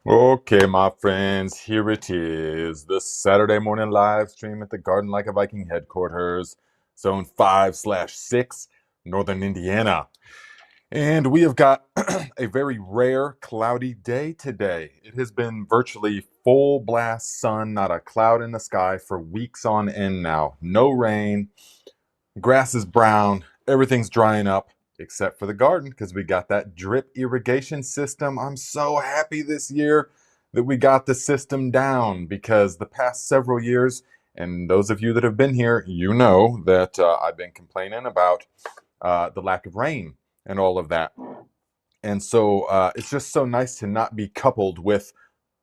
Okay, my friends, here it is. The Saturday morning live stream at the Garden Like a Viking headquarters, Zone 5/6, Northern Indiana. And we have got a very rare cloudy day today. It has been virtually full blast sun, not a cloud in the sky for weeks on end now. No rain, grass is brown, everything's drying up except for the garden because we got that drip irrigation system. I'm so happy this year that we got the system down because the past several years, and those of you that have been here, you know that I've been complaining about the lack of rain and all of that. And so it's just so nice to not be coupled with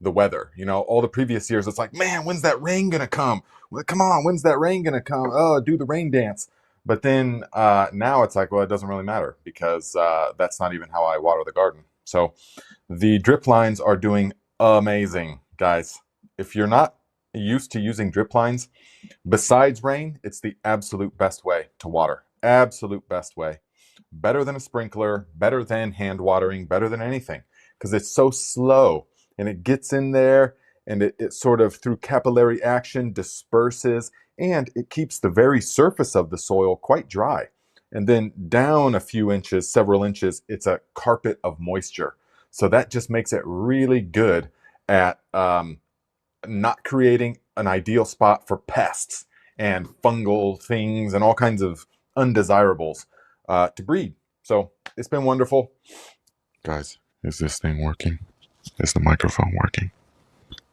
the weather. You know, all the previous years, it's like, man, when's that rain gonna come? Well, come on, when's that rain gonna come? Oh, do the rain dance. But then now it's like, well, it doesn't really matter because that's not even how I water the garden. So the drip lines are doing amazing, guys. If you're not used to using drip lines, besides rain, it's the absolute best way to water. Absolute best way. Better than a sprinkler, better than hand watering, better than anything because it's so slow and it gets in there and it sort of through capillary action disperses and it keeps the very surface of the soil quite dry. And then down a few inches, several inches, it's a carpet of moisture. So that just makes it really good at not creating an ideal spot for pests and fungal things and all kinds of undesirables to breed. So it's been wonderful. Guys, is this thing working? Is the microphone working?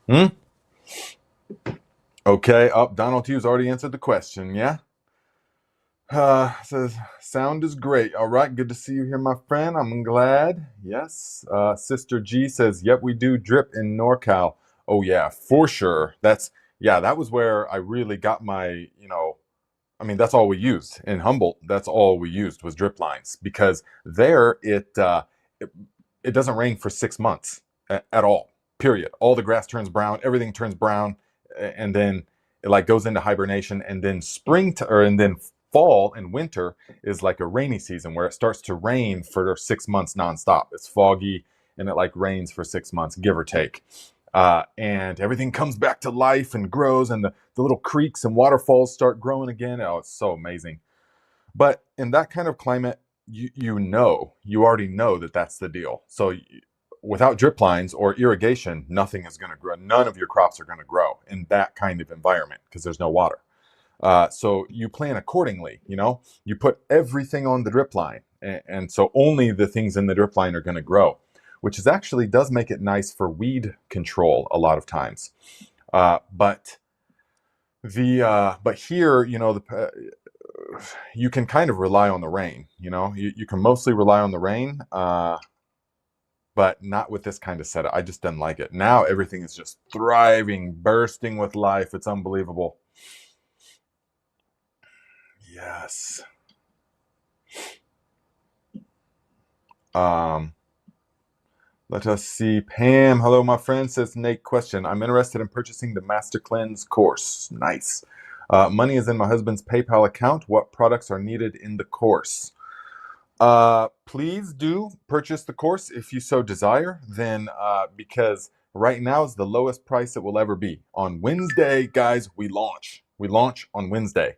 Hmm? Okay, Donald Hughes already answered the question, yeah? Says, sound is great. All right, good to see you here, my friend. I'm glad. Yes. Sister G says, yep, we do drip in NorCal. Oh, yeah, for sure. That was where I really got my, I mean, that's all we used in Humboldt. That's all we used was drip lines because there it, it doesn't rain for 6 months at all. Period. All the grass turns brown, everything turns brown, and then it like goes into hibernation, and then and then fall and winter is like a rainy season where it starts to rain for 6 months nonstop. It's foggy and it like rains for 6 months, give or take. And everything comes back to life and grows, and the little creeks and waterfalls start growing again. Oh, it's so amazing. But in that kind of climate, you already know that that's the deal. So without drip lines or irrigation, nothing is going to grow. None of your crops are going to grow in that kind of environment because there's no water. So you plan accordingly. You put everything on the drip line, and so only the things in the drip line are going to grow, which is actually does make it nice for weed control a lot of times. But here, you can kind of rely on the rain. You can mostly rely on the rain, but not with this kind of setup. I just didn't like it. Now everything is just thriving, bursting with life. It's unbelievable. Yes. Um, Let us see. Pam, hello, my friend, says Nate. Question. I'm interested in purchasing the Master Cleanse course. Nice. Money is in my husband's PayPal account. What products are needed in the course? Please do purchase the course if you so desire. Then, because right now is the lowest price it will ever be. On Wednesday, guys, we launch. We launch on Wednesday.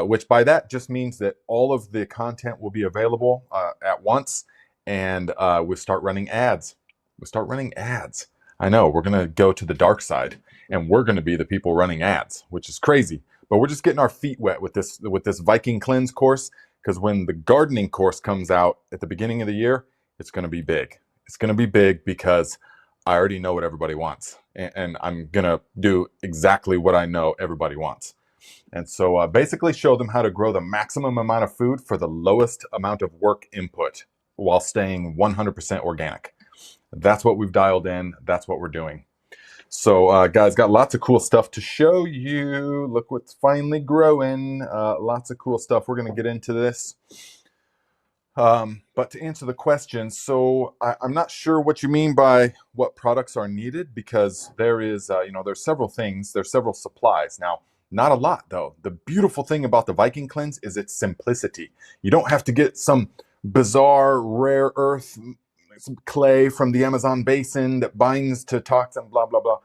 Which by that just means that all of the content will be available at once, and we'll start running ads. We'll start running ads. I know we're gonna go to the dark side, and we're gonna be the people running ads, which is crazy. But we're just getting our feet wet with this Viking Cleanse course, because when the gardening course comes out at the beginning of the year, it's gonna be big. It's gonna be big because I already know what everybody wants, and I'm gonna do exactly what I know everybody wants. And so basically show them how to grow the maximum amount of food for the lowest amount of work input while staying 100% organic. That's what we've dialed in. That's what we're doing. So guys, got lots of cool stuff to show you. Look what's finally growing. Lots of cool stuff. We're going to get into this. But to answer the question, so I'm not sure what you mean by what products are needed, because there is, there's several things, there's several supplies. Now, not a lot though. The beautiful thing about the Viking Cleanse is its simplicity. You don't have to get some bizarre rare earth some clay from the Amazon basin that binds to toxin, blah, blah, blah.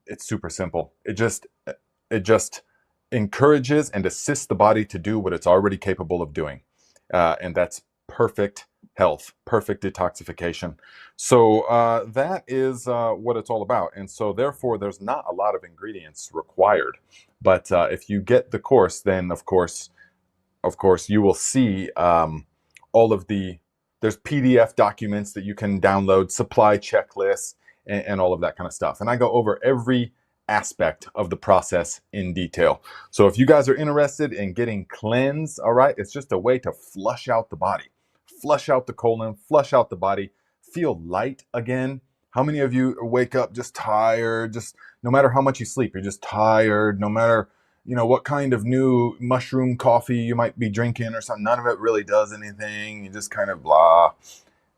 It's super simple. It just encourages and assists the body to do what it's already capable of doing. And that's perfect health, perfect detoxification. So that is what it's all about. And so therefore, there's not a lot of ingredients required. But if you get the course, then of course, you will see all of there's PDF documents that you can download, supply checklists, and all of that kind of stuff. And I go over every aspect of the process in detail. So if you guys are interested in getting cleansed, all right, it's just a way to flush out the body, flush out the colon, flush out the body, feel light again. How many of you wake up just tired? Just no matter how much you sleep, you're just tired. No matter what kind of new mushroom coffee you might be drinking or something, none of it really does anything. You just kind of blah.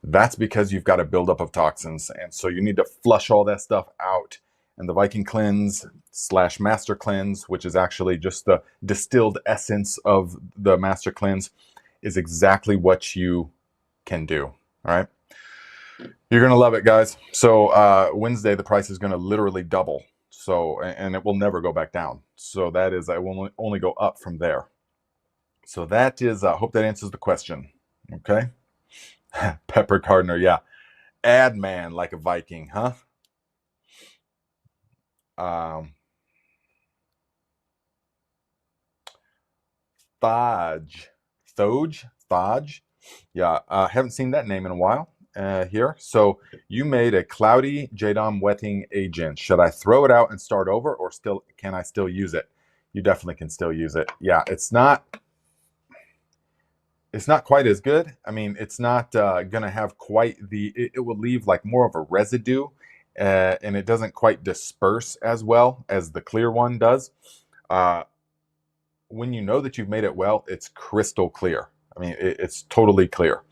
That's because you've got a buildup of toxins. And so you need to flush all that stuff out. And the Viking Cleanse / Master Cleanse, which is actually just the distilled essence of the Master Cleanse, is exactly what you can do. All right. You're going to love it, guys. So Wednesday, the price is going to literally double. So, and it will never go back down. So that is, I will only go up from there. So that is, I hope that answers the question. Okay. Pepper Gardner. Yeah. Ad man like a Viking, huh? Thodge. Yeah. Haven't seen that name in a while. Here. So you made a cloudy Jadam wetting agent. Should I throw it out and start over, or can I still use it? You definitely can still use it. Yeah, it's not quite as good. I mean, it's not gonna have quite it will leave like more of a residue, and it doesn't quite disperse as well as the clear one does. When you know that you've made it well, it's crystal clear. I mean, it's totally clear.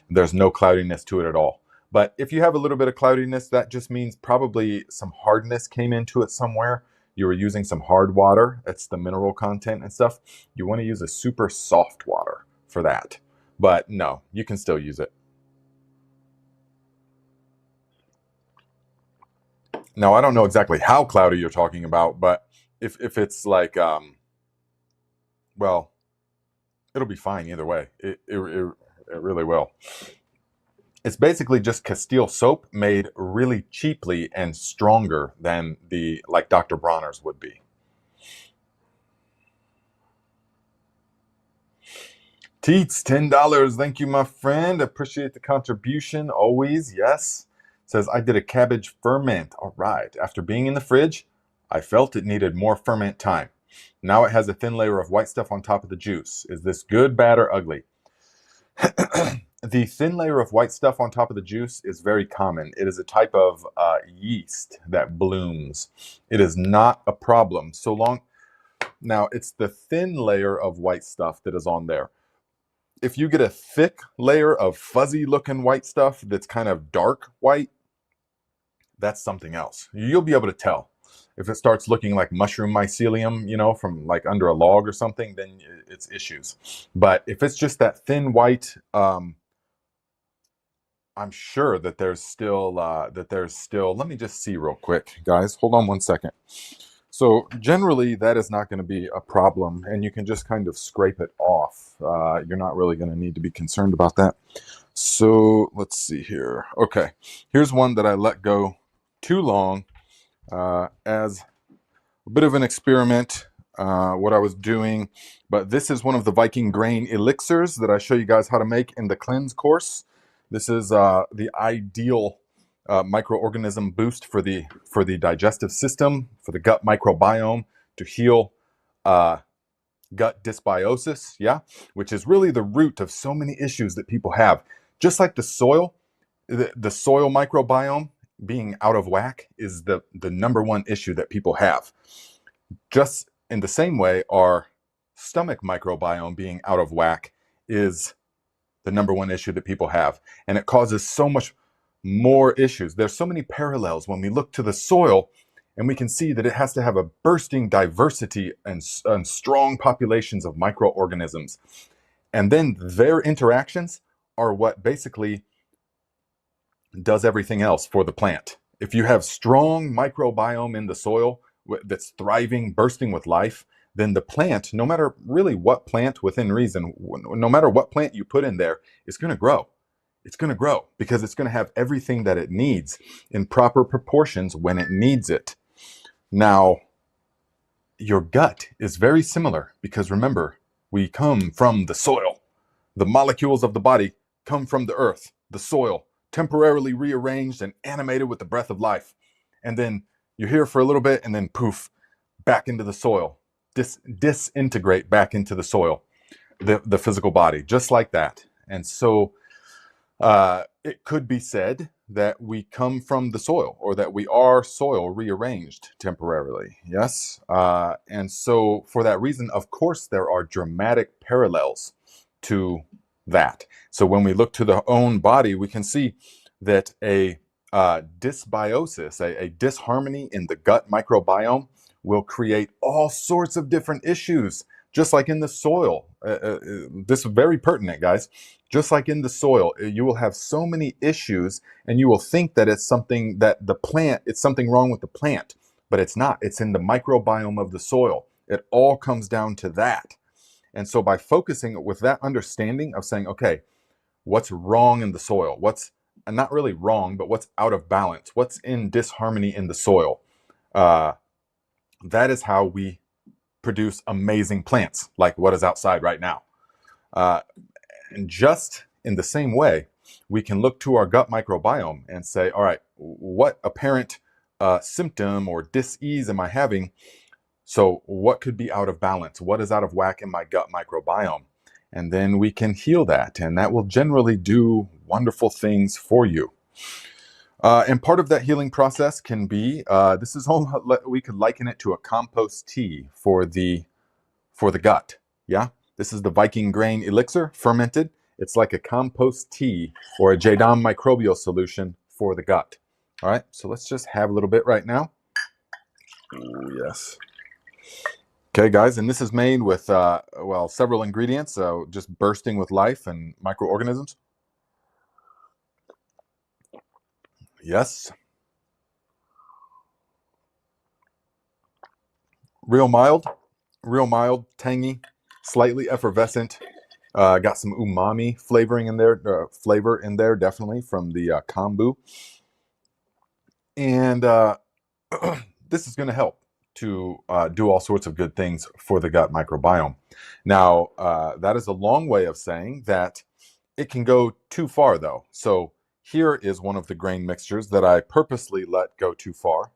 There's no cloudiness to it at all. But if you have a little bit of cloudiness, that just means probably some hardness came into it somewhere. You were using some hard water. That's the mineral content and stuff. You want to use a super soft water for that. But no, you can still use it. Now, I don't know exactly how cloudy you're talking about, but if it's like, well, it'll be fine either way. It really will. It's basically just Castile soap made really cheaply and stronger than like Dr. Bronner's would be. Teets, $10. Thank you, my friend. Appreciate the contribution. Always, yes. Says, I did a cabbage ferment. All right. After being in the fridge, I felt it needed more ferment time. Now it has a thin layer of white stuff on top of the juice. Is this good, bad, or ugly? The thin layer of white stuff on top of the juice is very common. It is a type of yeast that blooms. It is not a problem so long. Now, it's the thin layer of white stuff that is on there. If you get a thick layer of fuzzy looking white stuff that's kind of dark white, that's something else. You'll be able to tell. If it starts looking like mushroom mycelium, from like under a log or something, then it's issues. But if it's just that thin white, I'm sure that there's still, let me just see real quick, guys. Hold on one second. So generally, that is not going to be a problem, and you can just kind of scrape it off. You're not really going to need to be concerned about that. So let's see here. Okay, here's one that I let go too long as a bit of an experiment, what I was doing. But this is one of the Viking grain elixirs that I show you guys how to make in the cleanse course. This is the ideal microorganism boost for the digestive system, for the gut microbiome, to heal gut dysbiosis, which is really the root of so many issues that people have. Just like the soil microbiome being out of whack is the number one issue that people have. Just in the same way, our stomach microbiome being out of whack is the number one issue that people have. And it causes so much more issues. There's so many parallels when we look to the soil, and we can see that it has to have a bursting diversity and strong populations of microorganisms. And then their interactions are what basically does everything else for the plant. If you have strong microbiome in the soil that's thriving, bursting with life, then the plant, no matter really what plant within reason, no matter what plant you put in there, it's going to grow. It's going to grow because it's going to have everything that it needs in proper proportions when it needs it. Now, your gut is very similar because remember, we come from the soil. The molecules of the body come from the earth, the soil, temporarily rearranged and animated with the breath of life. And then you're here for a little bit and then poof, back into the soil, disintegrate back into the soil, the physical body, just like that. And so it could be said that we come from the soil or that we are soil rearranged temporarily. Yes. And so for that reason, of course, there are dramatic parallels to that. So when we look to the own body, we can see that a dysbiosis, a disharmony in the gut microbiome will create all sorts of different issues, just like in the soil. This is very pertinent, guys. Just like in the soil, you will have so many issues and you will think that it's something that the plant, it's something wrong with the plant, but it's not. It's in the microbiome of the soil. It all comes down to that. And so by focusing with that understanding of saying, okay, what's wrong in the soil? What's not really wrong, but what's out of balance? What's in disharmony in the soil? That is how we produce amazing plants, like what is outside right now. And just in the same way, we can look to our gut microbiome and say, all right, what apparent symptom or dis-ease am I having? So what could be out of balance? What is out of whack in my gut microbiome? And then we can heal that, and that will generally do wonderful things for you. And part of that healing process can be, this is all, we could liken it to a compost tea for the gut. Yeah, this is the Viking grain elixir, fermented. It's like a compost tea or a Jadam microbial solution for the gut. All right, so let's just have a little bit right now. Ooh, yes. Okay, guys, and this is made with, well, several ingredients, so just bursting with life and microorganisms. Yes. Real mild, tangy, slightly effervescent. Got some umami flavoring in there, flavor in there, definitely from the kombu. And this is going to help to do all sorts of good things for the gut microbiome. Now, that is a long way of saying that it can go too far, though. So here is one of the grain mixtures that I purposely let go too far.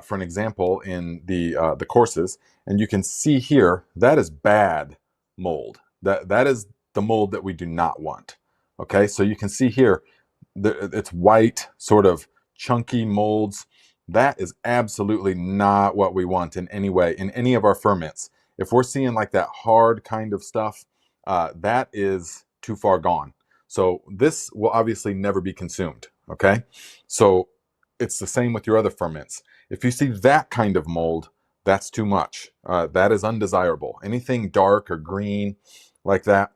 For an example, in the courses, and you can see here that is bad mold. That is the mold that we do not want. Okay, so you can see here it's white, sort of chunky molds. That is absolutely not what we want in any way, in any of our ferments. If we're seeing like that hard kind of stuff, that is too far gone. So this will obviously never be consumed, okay? So it's the same with your other ferments. If you see that kind of mold, that's too much. That is undesirable. Anything dark or green like that.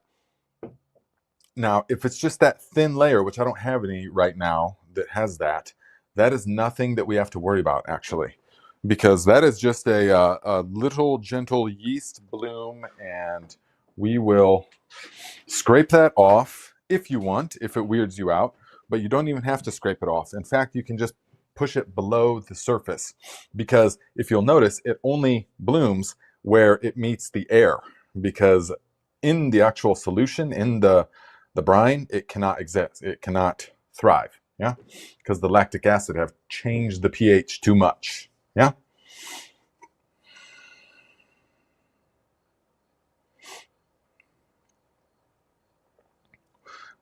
Now, if it's just that thin layer, which I don't have any right now that has that, that is nothing that we have to worry about, actually, because that is just a little gentle yeast bloom, and we will scrape that off if you want, if it weirds you out, but you don't even have to scrape it off. In fact, you can just push it below the surface, because if you'll notice, it only blooms where it meets the air, because in the actual solution, in the brine, it cannot exist. It cannot thrive. Yeah, because the lactic acid have changed the pH too much. Yeah.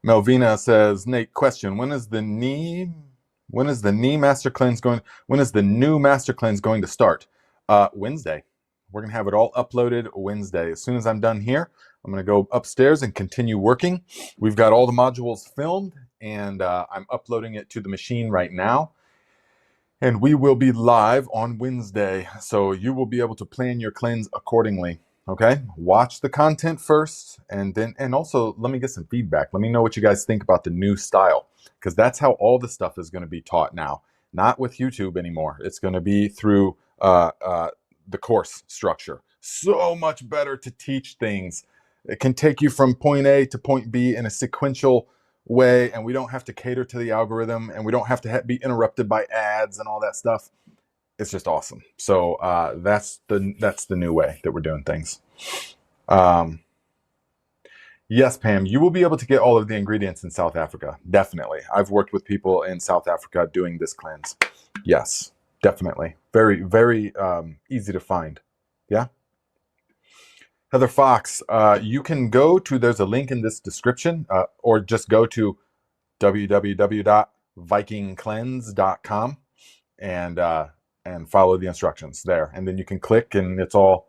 Melvina says, Nate, question: when is the new master cleanse going? When is the new master cleanse going to start? Wednesday. We're gonna have it all uploaded Wednesday. As soon as I'm done here, I'm gonna go upstairs and continue working. We've got all the modules filmed, and I'm uploading it to the machine right now. And we will be live on Wednesday, so you will be able to plan your cleanse accordingly. Okay, watch the content first, and also let me get some feedback. Let me know what you guys think about the new style. because that's how all the stuff is going to be taught now. Not with YouTube anymore. It's going to be through the course structure. So much better to teach things. It can take you from point A to point B in a sequential way, and we don't have to cater to the algorithm, and we don't have to be interrupted by ads and all that stuff. It's just awesome. So that's the new way that we're doing things. Yes, Pam, you will be able to get all of the ingredients in South Africa. Definitely. I've worked with people in South Africa doing this cleanse. Yes, definitely. Very, very easy to find. Yeah. Heather Fox, you can go to, there's a link in this description, or just go to www.vikingcleanse.com and follow the instructions there. And then you can click, and it's all,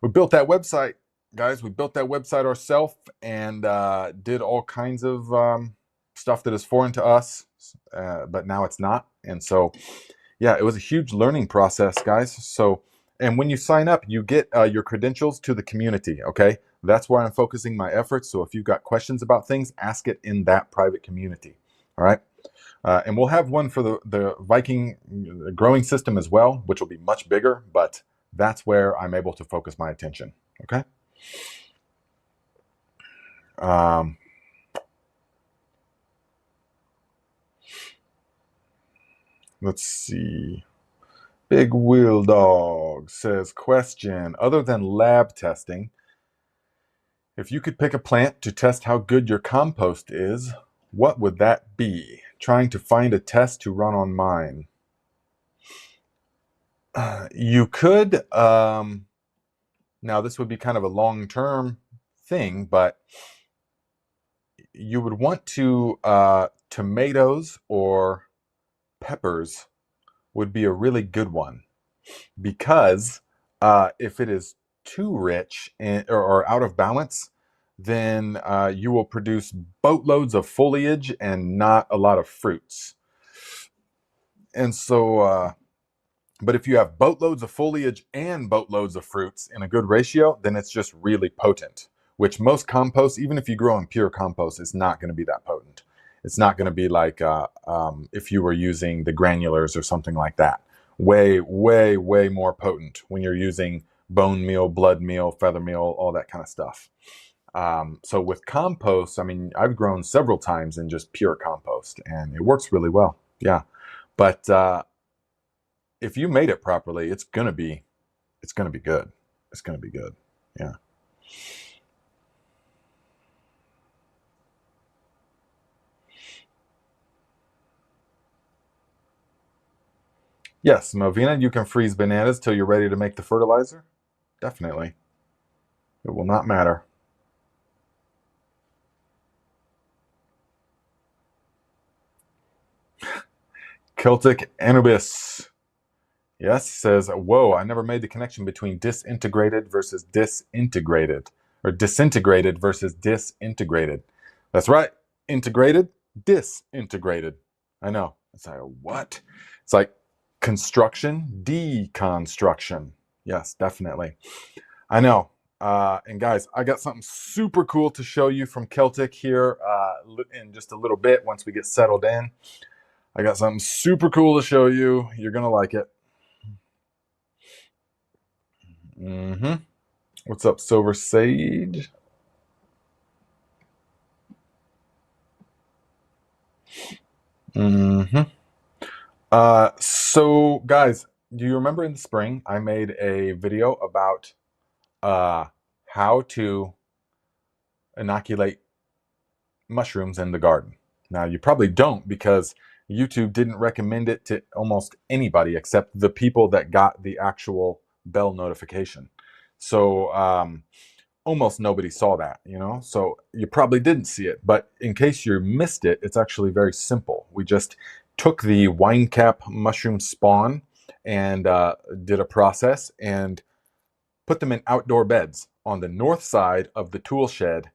we built that website. Guys, we built that website ourselves and did all kinds of stuff that is foreign to us, but now it's not. And so, yeah, it was a huge learning process, guys. So, and when you sign up, you get your credentials to the community, okay? That's where I'm focusing my efforts. So if you've got questions about things, ask it in that private community, all right? And we'll have one for the Viking growing system as well, which will be much bigger, but that's where I'm able to focus my attention, okay? Let's see. Big Wheel Dog says, question, other than lab testing, if you could pick a plant to test how good your compost is, what would that be? Trying to find a test to run on mine. You could, now this would be kind of a long-term thing, but you would want to, tomatoes or peppers would be a really good one, because if it is too rich or out of balance, then you will produce boatloads of foliage and not a lot of fruits. And so, but if you have boatloads of foliage and boatloads of fruits in a good ratio, then it's just really potent, which most compost, even if you grow in pure compost, is not going to be that potent. It's not going to be like if you were using the granulars or something like that. Way, way, way more potent when you're using bone meal, blood meal, feather meal, all that kind of stuff. So with compost, I mean, I've grown several times in just pure compost, and it works really well. Yeah, but if you made it properly, it's gonna be good. It's gonna be good. Yeah. Yes, Melvina, you can freeze bananas till you're ready to make the fertilizer. Definitely. It will not matter. Celtic Anubis. Yes, says, whoa, I never made the connection between disintegrated versus disintegrated, or disintegrated versus disintegrated. That's right. Integrated, disintegrated. I know. It's like, what? It's like construction, deconstruction. Yes, definitely. I know. And guys, I got something super cool to show you from Celtic here in just a little bit once we get settled in. I got something super cool to show you. You're going to like it. What's up, Silver Sage? So guys, do you remember in the spring I made a video about how to inoculate mushrooms in the garden? Now you probably don't, because YouTube didn't recommend it to almost anybody except the people that got the actual bell notification. So almost nobody saw that, you know? So you probably didn't see it, but in case you missed it, it's actually very simple. We just took the wine cap mushroom spawn and did a process and put them in outdoor beds on the north side of the tool shed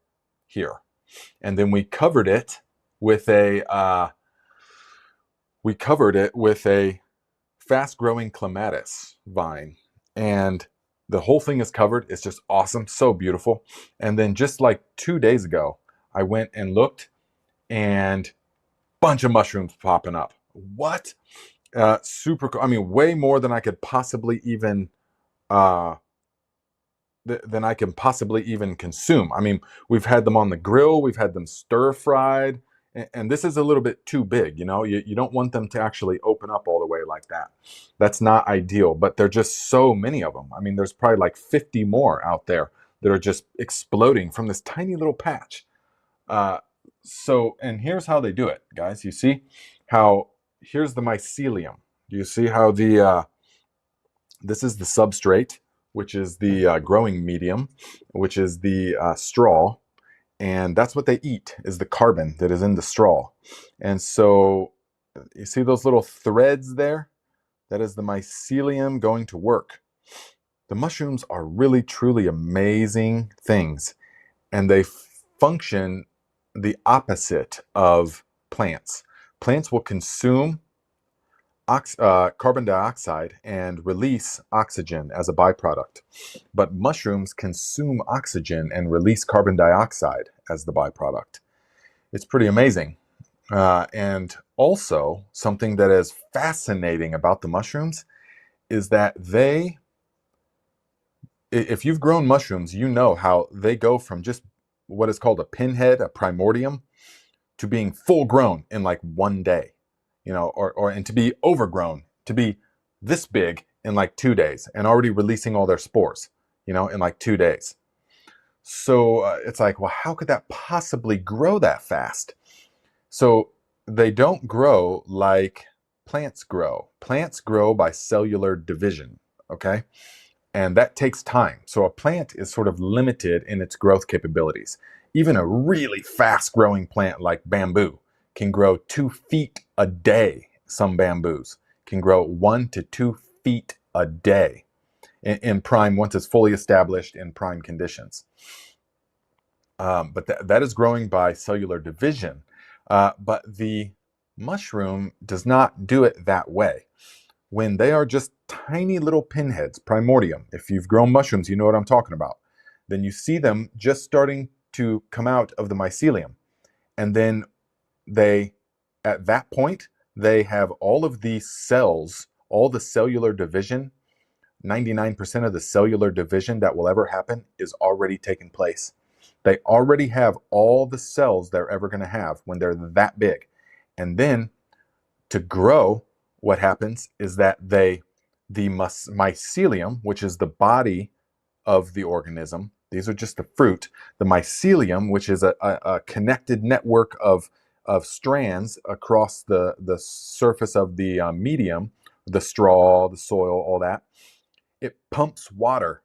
here. And then we covered it with a fast-growing clematis vine, and the whole thing is covered. It's just awesome, so beautiful. And then just like 2 days ago, I went and looked, and bunch of mushrooms popping up. What? Super cool. I mean, way more than I could possibly even uh, than I can possibly even consume. I mean, we've had them on the grill, we've had them stir fried, and this is a little bit too big. You know, you don't want them to actually open up all the way like that. That's not ideal, but there are just so many of them. I mean, there's probably like 50 more out there that are just exploding from this tiny little patch. Uh, and here's how they do it, guys. You see how here's the mycelium. Do you see how this is the substrate, which is the growing medium, which is the straw, and that's what they eat, is the carbon that is in the straw. And so you see those little threads there? That is the mycelium going to work. The mushrooms are really, truly amazing things, and they function the opposite of plants. Plants will consume carbon dioxide and release oxygen as a byproduct. But mushrooms consume oxygen and release carbon dioxide as the byproduct. It's pretty amazing. And also, something that is fascinating about the mushrooms is that if you've grown mushrooms, you know how they go from just what is called a pinhead, a primordium, to being full grown in like one day, you know, and to be overgrown, to be this big in like 2 days and already releasing all their spores, you know, in like 2 days. So it's like, well, how could that possibly grow that fast? So they don't grow like plants grow. Plants grow by cellular division, okay? And that takes time. So a plant is sort of limited in its growth capabilities. Even a really fast growing plant like bamboo can grow 2 feet a day. Some bamboos can grow 1 to 2 feet a day in prime, once it's fully established in prime conditions. But that is growing by cellular division. But the mushroom does not do it that way. When they are just tiny little pinheads, primordium, if you've grown mushrooms, you know what I'm talking about, then you see them just starting to come out of the mycelium. And then at that point, they have all of these cells, all the cellular division, 99% of the cellular division that will ever happen is already taken place. They already have all the cells they're ever going to have when they're that big. And then to grow, what happens is that the mycelium, which is the body of the organism, these are just the fruit. The mycelium, which is a connected network of strands across the surface of the medium, the straw, the soil, all that, it pumps water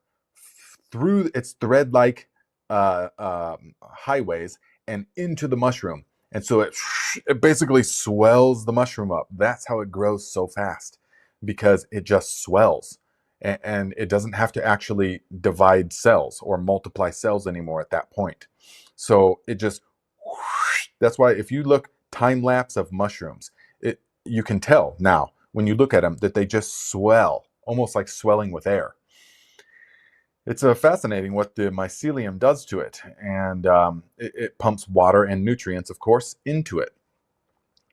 through its thread-like highways and into the mushroom. And so it basically swells the mushroom up. That's how it grows so fast, because it just swells. And it doesn't have to actually divide cells or multiply cells anymore at that point. So it just, that's why if you look time lapse of mushrooms, you can tell now when you look at them that they just swell, almost like swelling with air. It's fascinating what the mycelium does to it, and it pumps water and nutrients, of course, into it.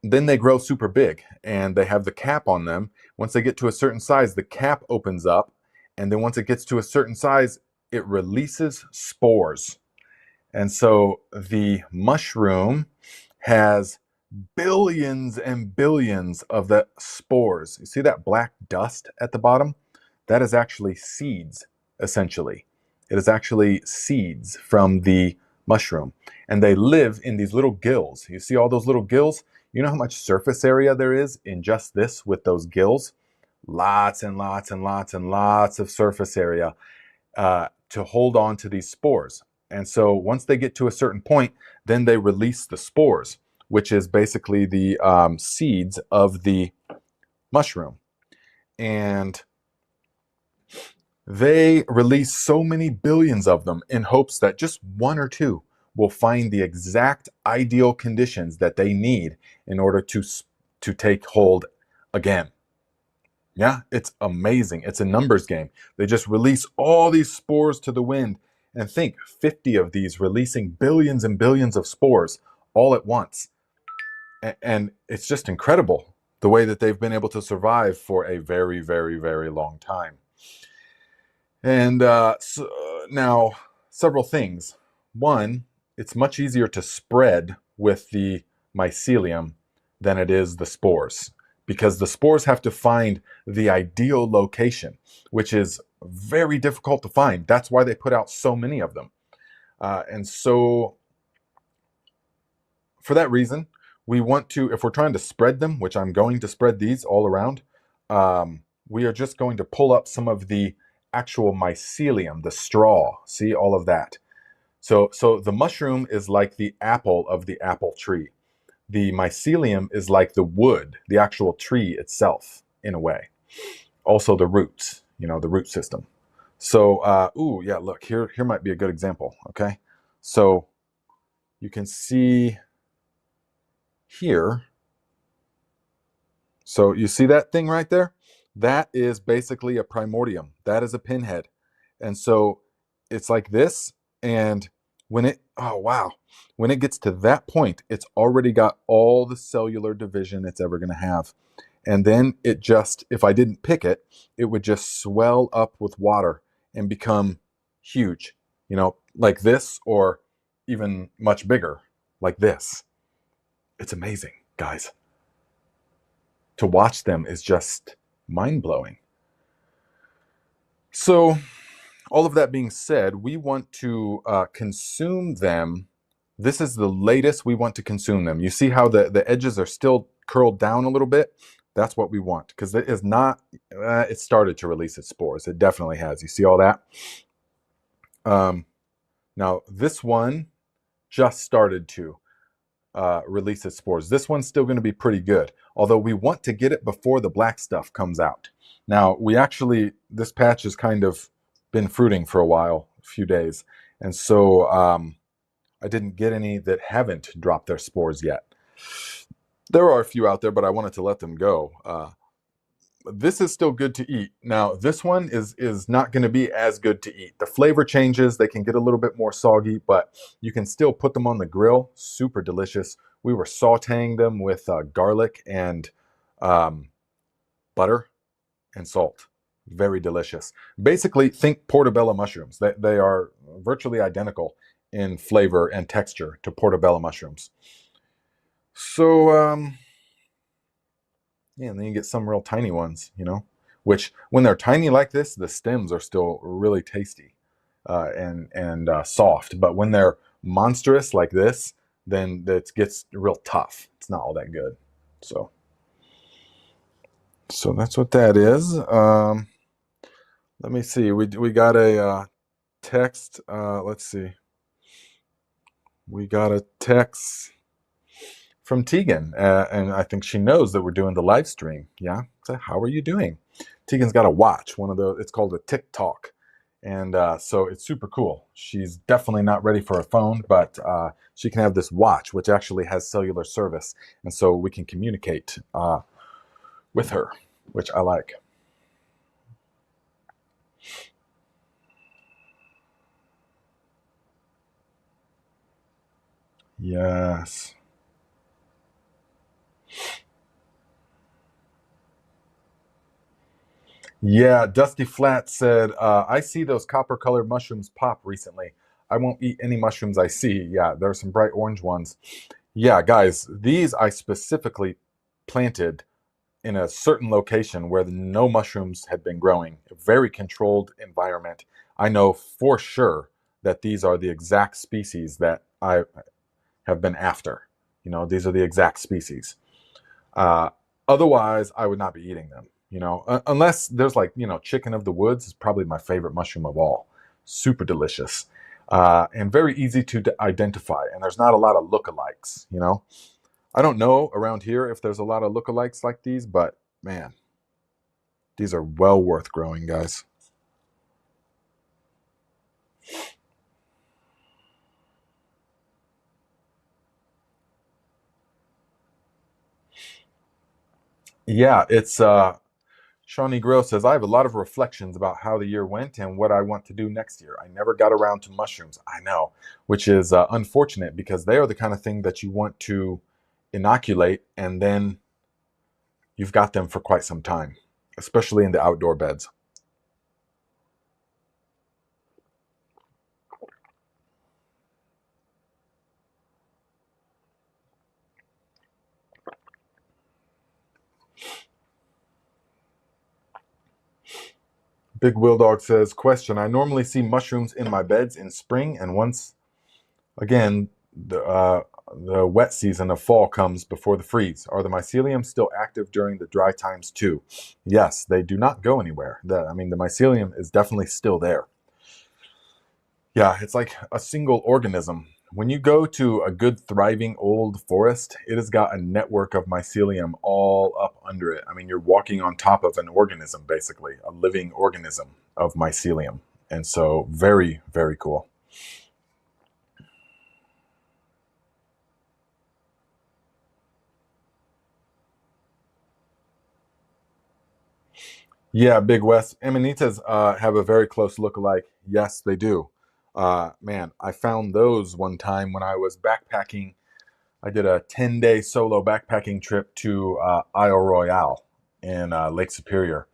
Then they grow super big, and they have the cap on them. Once they get to a certain size, the cap opens up, and then once it gets to a certain size, it releases spores. And so the mushroom has billions and billions of the spores. You see that black dust at the bottom? That is actually seeds, essentially. It is actually seeds from the mushroom. And they live in these little gills. You see all those little gills? You know how much surface area there is in just this with those gills? Lots and lots and lots and lots of surface area to hold on to these spores. And so once they get to a certain point, then they release the spores, which is basically the seeds of the mushroom. And they release so many billions of them in hopes that just one or two will find the exact ideal conditions that they need in order to take hold again. Yeah, it's amazing. It's a numbers game. They just release all these spores to the wind, and think 50 of these releasing billions and billions of spores all at once. And it's just incredible the way that they've been able to survive for a very, very, very long time. And now, several things. One, it's much easier to spread with the mycelium than it is the spores, because the spores have to find the ideal location, which is very difficult to find. That's why they put out so many of them. And so, for that reason, we want to, if we're trying to spread them, which I'm going to spread these all around, we are just going to pull up some of the actual mycelium, the straw. See all of that. So the mushroom is like the apple of the apple tree. The mycelium is like the wood, the actual tree itself, in a way. Also the roots, the root system. So, ooh, yeah, look, here might be a good example, okay? So you can see here. So you see that thing right there? That is basically a primordium. That is a pinhead. And so it's like this. And when it gets to that point, it's already got all the cellular division it's ever going to have. And then it just, if I didn't pick it, it would just swell up with water and become huge, like this, or even much bigger, like this. It's amazing, guys. To watch them is just mind-blowing. So, all of that being said, we want to consume them. This is the latest we want to consume them. You see how the edges are still curled down a little bit? That's what we want, because it is not, it started to release its spores. It definitely has. You see all that? Now, this one just started to release its spores. This one's still going to be pretty good, although we want to get it before the black stuff comes out. Now, this patch has kind of been fruiting for a few days, and so I didn't get any that haven't dropped their spores yet. There are a few out there, but I wanted to let them go. This is still good to eat. Now, this one is not going to be as good to eat. The flavor changes. They can get a little bit more soggy, but you can still put them on the grill. Super delicious. We were sauteing them with garlic and butter and salt. Very delicious. Basically, think portobello mushrooms. They are virtually identical in flavor and texture to portobello mushrooms. So, yeah, and then you get some real tiny ones, which when they're tiny like this, the stems are still really tasty and soft. But when they're monstrous like this, then it gets real tough. It's not all that good. So that's what that is. Let me see. We got a text. Let's see. We got a text from Tegan, and I think she knows that we're doing the live stream. Yeah. So how are you doing? Tegan's got a watch. It's called a TikTok, and so it's super cool. She's definitely not ready for a phone, but she can have this watch, which actually has cellular service, and so we can communicate with her, which I like. Yes. Yeah, Dusty Flat said, I see those copper colored mushrooms pop recently. I won't eat any mushrooms I see. Yeah, there are some bright orange ones. Yeah, guys, these I specifically planted in a certain location where no mushrooms had been growing, a very controlled environment. I know for sure that these are the exact species that I have been after. These are the exact species. Otherwise, I would not be eating them. Unless there's chicken of the woods is probably my favorite mushroom of all. Super delicious and very easy to identify. And there's not a lot of lookalikes. I don't know around here if there's a lot of lookalikes like these, but man, these are well worth growing, guys. Yeah, it's Shawnee Grill says, I have a lot of reflections about how the year went and what I want to do next year. I never got around to mushrooms. I know, which is unfortunate because they are the kind of thing that you want to inoculate, and then you've got them for quite some time, especially in the outdoor beds. Big Will Dog says, question, I normally see mushrooms in my beds in spring, and once again, the wet season of fall comes before the freeze. Are the mycelium still active during the dry times too? Yes, they do not go anywhere. The mycelium is definitely still there. Yeah, it's like a single organism. When you go to a good thriving old forest, it has got a network of mycelium all up under it. I mean, you're walking on top of an organism, basically, a living organism of mycelium. And so very, very cool. Yeah, Big West. Amanitas have a very close look-alike. Yes, they do. Man, I found those one time when I was backpacking. I did a 10-day solo backpacking trip to Isle Royale in Lake Superior.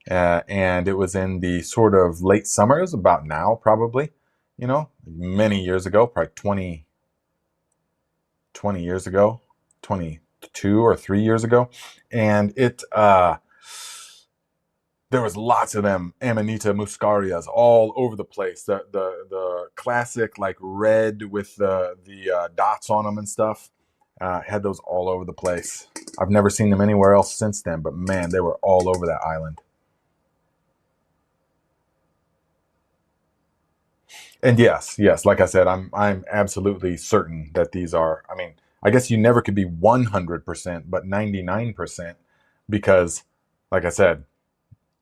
And it was in the sort of late summer. It was about now, probably, many years ago, probably 20 years ago, 22 or 3 years ago. And there was lots of them, Amanita muscarias, all over the place. The classic like red with the dots on them and stuff. Had those all over the place. I've never seen them anywhere else since then, but man, they were all over that island. And yes, like I said, I'm absolutely certain that these are. I mean, I guess you never could be 100%, but 99%, because, like I said,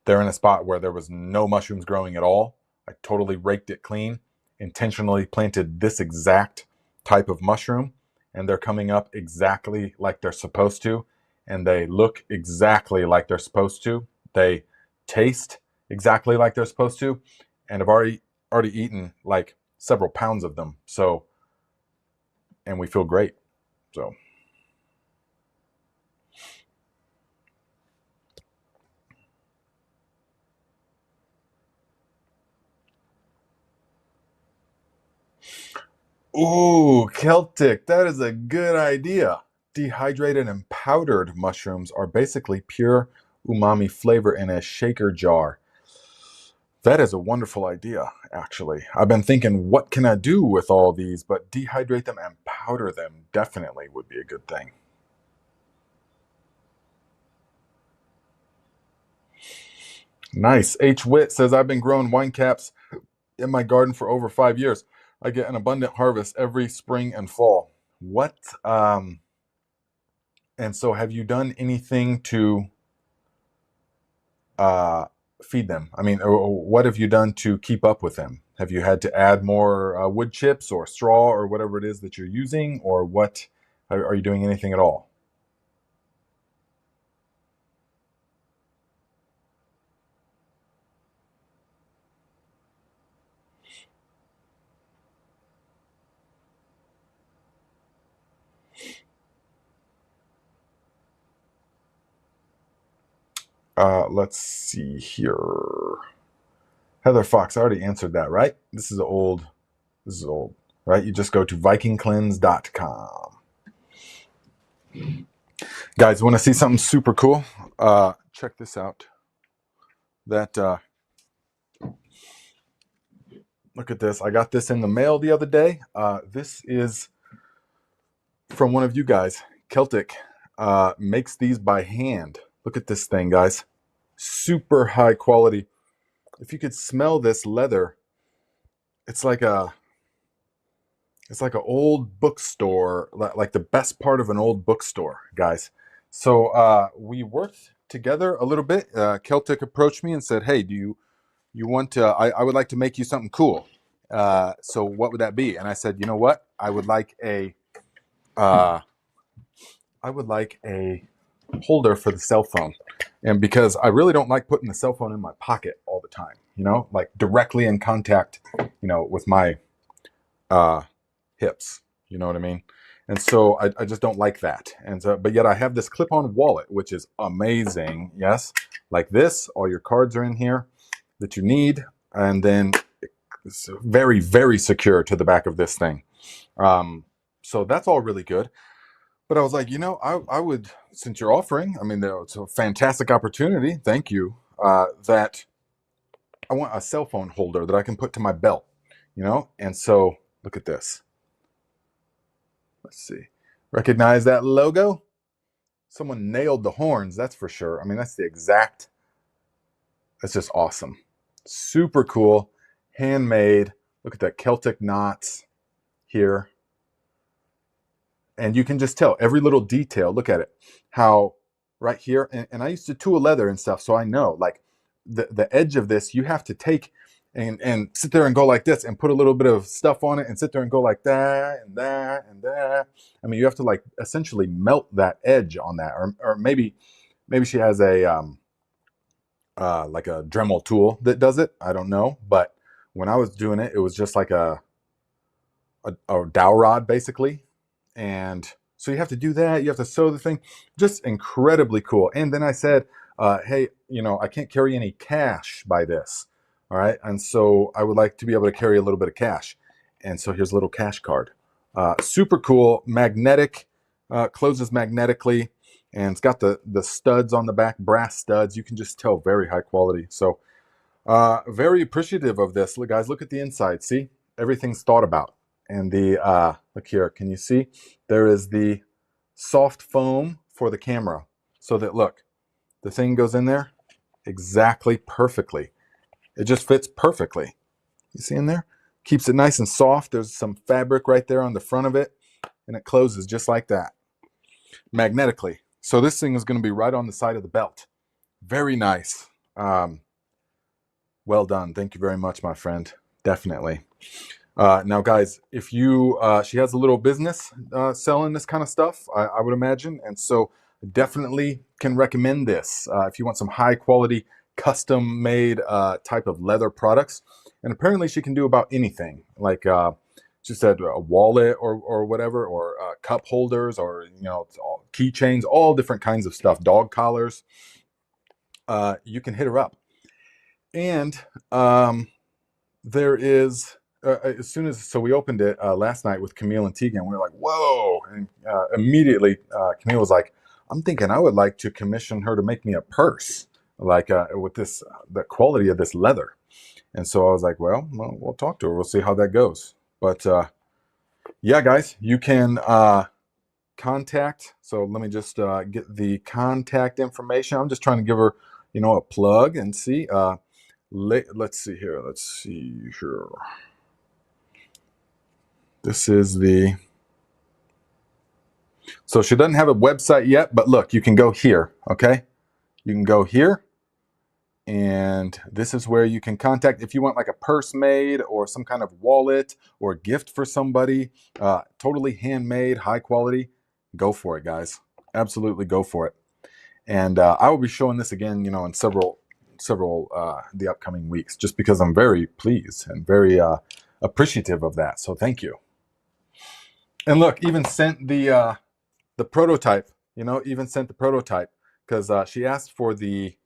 they're in a spot where there was no mushrooms growing at all. I totally raked it clean, intentionally planted this exact type of mushroom, and they're coming up exactly like they're supposed to, and they look exactly like they're supposed to. They taste exactly like they're supposed to, and I've already eaten like several pounds of them. So, and we feel great. So. Ooh, Celtic. That is a good idea. Dehydrated and powdered mushrooms are basically pure umami flavor in a shaker jar. That is a wonderful idea, actually. I've been thinking, what can I do with all these? But dehydrate them and powder them definitely would be a good thing. Nice. H. Witt says, I've been growing wine caps in my garden for over 5 years. I get an abundant harvest every spring and fall. What? And so, have you done anything to uh, feed them? I mean, or what have you done to keep up with them? Have you had to add more wood chips or straw or whatever it is that you're using, or what? Are you doing anything at all? Let's see here. Heather Fox, I already answered that, right? This is old. This is old, right? You just go to vikingcleanse.com. Guys, want to see something super cool? Check this out. That look at this. I got this in the mail the other day. This is from one of you guys. Celtic makes these by hand. Look at this thing, guys. Super high quality. If you could smell this leather, it's like an old bookstore, like the best part of an old bookstore, guys. So we worked together a little bit. Celtic approached me and said, "Hey, do you want to? I would like to make you something cool. So what would that be?" And I said, "You know what? Uh, I would like a holder for the cell phone, and because I really don't like putting the cell phone in my pocket all the time, like directly in contact, with my hips. You know what I mean?" And so I just don't like that. And so, but yet I have this clip-on wallet, which is amazing. Yes, like this, all your cards are in here that you need, and then it's very, very secure to the back of this thing. So that's all really good. But I was like, I would, since you're offering, I mean, it's a fantastic opportunity. Thank you. That I want a cell phone holder that I can put to my belt, And so look at this. Let's see. Recognize that logo? Someone nailed the horns, that's for sure. I mean, that's just awesome. Super cool. Handmade. Look at that Celtic knots here. And you can just tell every little detail. Look at it. How right here, and I used to tool leather and stuff, so I know, like, the edge of this, you have to take and sit there and go like this and put a little bit of stuff on it and sit there and go like that and that and that. I mean, you have to like essentially melt that edge on that, or maybe she has a like a Dremel tool that does it. I don't know, but when I was doing it, it was just like a dowel rod basically, and so you have to do that. You have to sew the thing. Just incredibly cool. And then I said, hey, I can't carry any cash by this. All right. And so I would like to be able to carry a little bit of cash. And so here's a little cash card. Super cool. Magnetic, closes magnetically. And it's got the studs on the back, brass studs. You can just tell very high quality. So very appreciative of this. Look, guys, look at the inside. See, everything's thought about. And the, look here, can you see? There is the soft foam for the camera. So that, look, the thing goes in there exactly perfectly. It just fits perfectly. You see in there? Keeps it nice and soft. There's some fabric right there on the front of it. And it closes just like that, magnetically. So this thing is going to be right on the side of the belt. Very nice. Well done. Thank you very much, my friend. Definitely. Now, guys, if you, she has a little business selling this kind of stuff, I would imagine. And so definitely can recommend this if you want some high quality, custom made type of leather products. And apparently she can do about anything, like she said a wallet or whatever, or cup holders, or, keychains, all different kinds of stuff, dog collars. You can hit her up. And there is, so we opened it last night with Camille and Tegan. We were like, whoa. And immediately Camille was like, I'm thinking I would like to commission her to make me a purse, like with the quality of this leather. And so I was like, well, we'll talk to her. We'll see how that goes. But yeah, guys, you can contact. So let me just get the contact information. I'm just trying to give her, a plug and see. Let's see here. This is so she doesn't have a website yet, but look, you can go here, okay? You can go here, and this is where you can contact if you want like a purse made or some kind of wallet or gift for somebody, totally handmade, high quality. Go for it, guys. Absolutely go for it. And I will be showing this again, in several the upcoming weeks, just because I'm very pleased and very appreciative of that. So thank you. And look, even sent the prototype, because she asked for the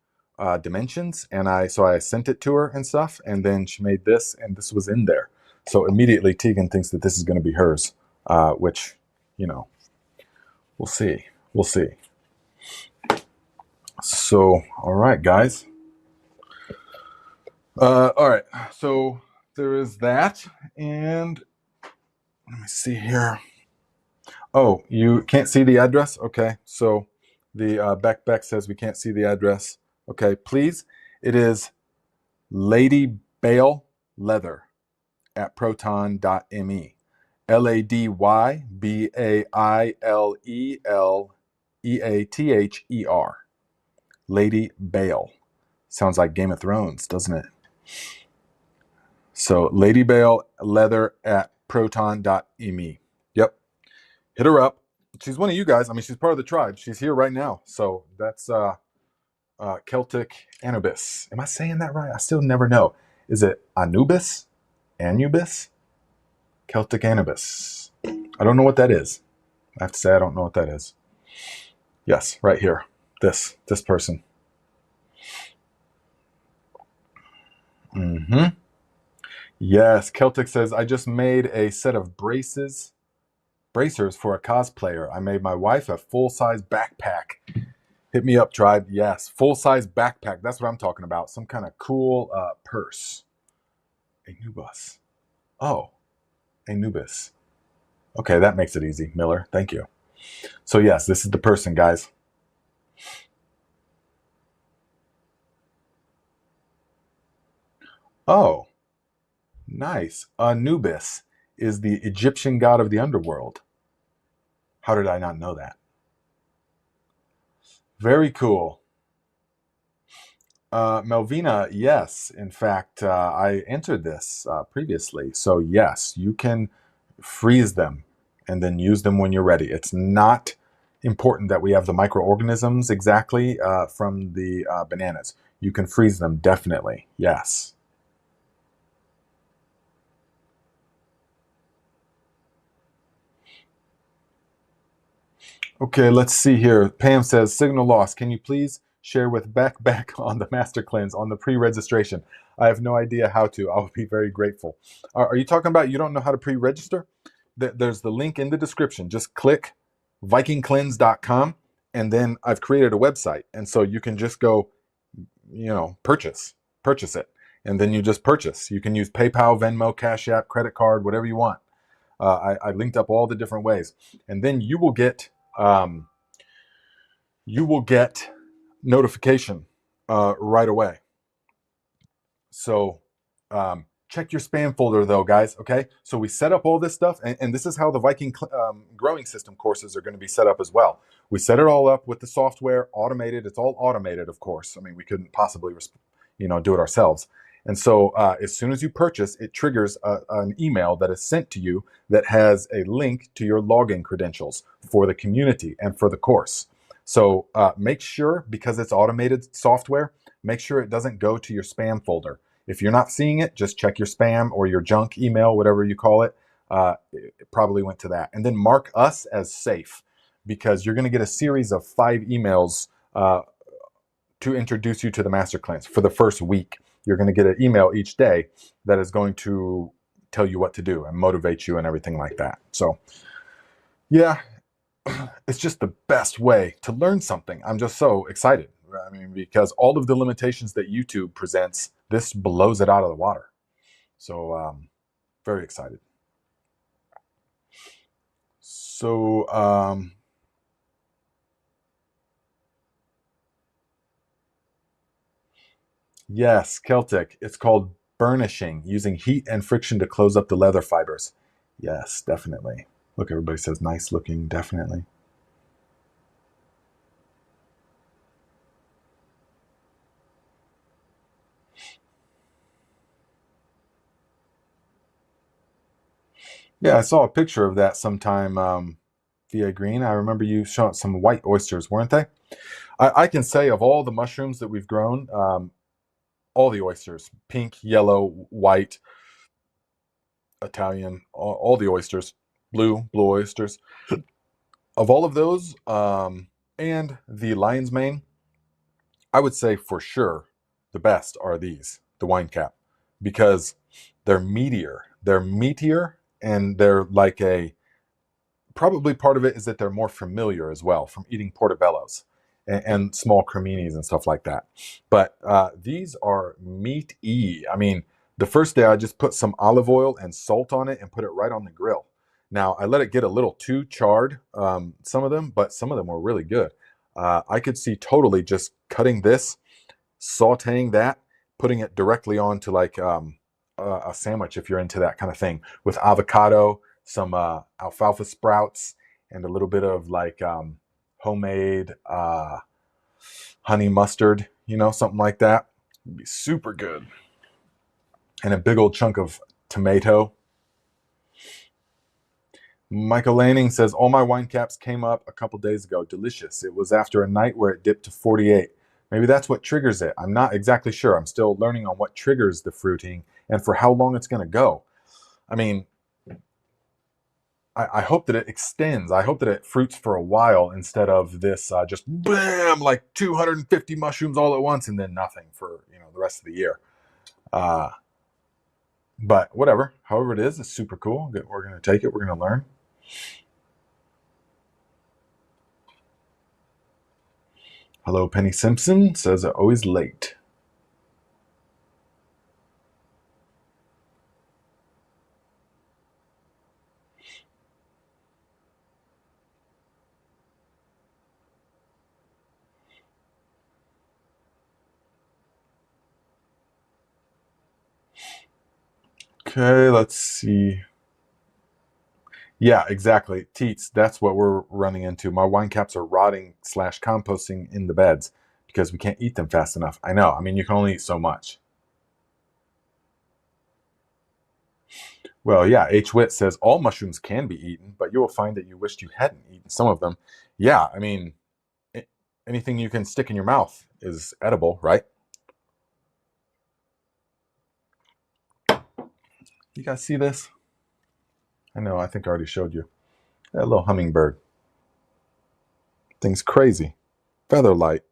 dimensions, and so I sent it to her and stuff, and then she made this, and this was in there. So immediately Tegan thinks that this is going to be hers, which, we'll see. So, all right, guys. All right, so there is that, and let me see here. Oh, you can't see the address? Okay, so the back says we can't see the address. Okay, please. It is Lady Bale Leather at proton.me. LadyBaileleather. Lady Bale. Sounds like Game of Thrones, doesn't it? So Lady Bale Leather at proton.me. Yep. Hit her up. She's one of you guys. I mean, she's part of the tribe. She's here right now. So that's Celtic Anubis. Am I saying that right? I still never know. Is it Anubis? Celtic Anubis. I don't know what that is. I have to say I don't know what that is. Yes, right here. This person. Mm-hmm. Yes, Celtic says, I just made a set of bracers for a cosplayer. I made my wife a full-size backpack. Hit me up, tribe. Yes, full-size backpack. That's what I'm talking about. Some kind of cool purse. Anubis. Oh, Anubis. Okay, that makes it easy, Miller. Thank you. So yes, this is the person, guys. Oh, nice. Anubis is the Egyptian god of the underworld. How did I not know that? Very cool. Melvina, yes. In fact, I entered this previously. So, yes, you can freeze them and then use them when you're ready. It's not important that we have the microorganisms exactly from the bananas. You can freeze them, definitely. Yes. Okay, let's see here. Pam says, signal loss. Can you please share with back on the master cleanse on the pre-registration? I have no idea how to. I'll be very grateful. Are you talking about you don't know how to pre-register? There's the link in the description. Just click vikingcleanse.com and then I've created a website. And so you can just go, purchase it. And then you just purchase. You can use PayPal, Venmo, Cash App, credit card, whatever you want. I linked up all the different ways. And then um, you will get notification right away. So check your spam folder though, guys. Okay. So we set up all this stuff, and this is how the Viking growing system courses are going to be set up as well. We set it all up with the software, automated. It's all automated, of course. I mean, we couldn't possibly, do it ourselves. And so as soon as you purchase, it triggers an email that is sent to you that has a link to your login credentials for the community and for the course. So make sure, because it's automated software, make sure it doesn't go to your spam folder. If you're not seeing it, just check your spam or your junk email, whatever you call it. It probably went to that. And then mark us as safe, because you're going to get a series of 5 emails to introduce you to the master cleanse for the first week. You're going to get an email each day that is going to tell you what to do and motivate you and everything like that. So, yeah, it's just the best way to learn something. I'm just so excited. I mean, because all of the limitations that YouTube presents, this blows it out of the water. So, very excited. So, yes, Celtic. It's called burnishing, using heat and friction to close up the leather fibers. Yes, definitely. Look, everybody says nice looking, definitely. Yeah, I saw a picture of that sometime via Green. I remember you showing some white oysters, weren't they? I can say of all the mushrooms that we've grown, all the oysters, pink, yellow, white, Italian, all the oysters, blue oysters. Of all of those, and the lion's mane, I would say for sure the best are these, the wine cap, because they're meatier. They're meatier, and they're like probably part of it is that they're more familiar as well from eating portobellos and small creminis and stuff like that. But these are meaty. I mean, the first day I just put some olive oil and salt on it and put it right on the grill. Now I let it get a little too charred, some of them, but some of them were really good. I could see totally just cutting this, sauteing that, putting it directly onto like a sandwich if you're into that kind of thing, with avocado, some alfalfa sprouts, and a little bit of like homemade honey mustard, something like that. It'd be super good. And a big old chunk of tomato. Michael Lanning says, all my wine caps came up a couple days ago. Delicious. It was after a night where it dipped to 48. Maybe that's what triggers it. I'm not exactly sure. I'm still learning on what triggers the fruiting and for how long it's going to go. I mean, I hope that it extends. I hope that it fruits for a while instead of this just bam, like 250 mushrooms all at once and then nothing for the rest of the year. Uh, but whatever, however it is, it's super cool. We're gonna take it. We're gonna learn. Hello, Penny Simpson says always late. Okay, let's see. Yeah, exactly. Teats, that's what we're running into. My wine caps are rotting / composting in the beds because we can't eat them fast enough. I know. I mean, you can only eat so much. Well, yeah, H. Witt says all mushrooms can be eaten, but you will find that you wished you hadn't eaten some of them. Yeah, I mean, anything you can stick in your mouth is edible, right? You guys see this? I know, I think I already showed you. That little hummingbird. Thing's crazy. Featherlight.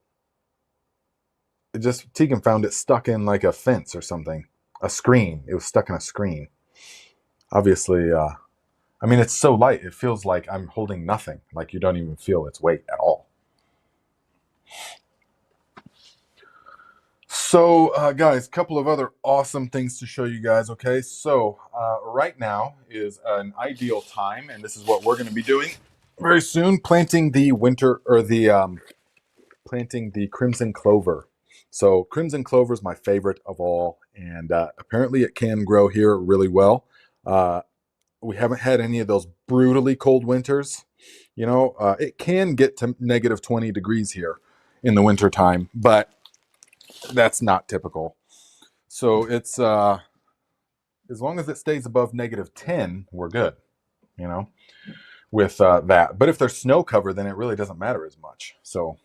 Tegan found it stuck in like a fence or something. A screen. It was stuck in a screen. Obviously, I mean, it's so light, it feels like I'm holding nothing. Like you don't even feel its weight at all. So, guys, a couple of other awesome things to show you guys, okay? So, right now is an ideal time, and this is what we're going to be doing very soon, planting the crimson clover. So, crimson clover is my favorite of all, and apparently it can grow here really well. We haven't had any of those brutally cold winters. It can get to negative 20 degrees here in the wintertime, but that's not typical. So it's as long as it stays above negative 10, we're good, with that. But if there's snow cover, then it really doesn't matter as much. So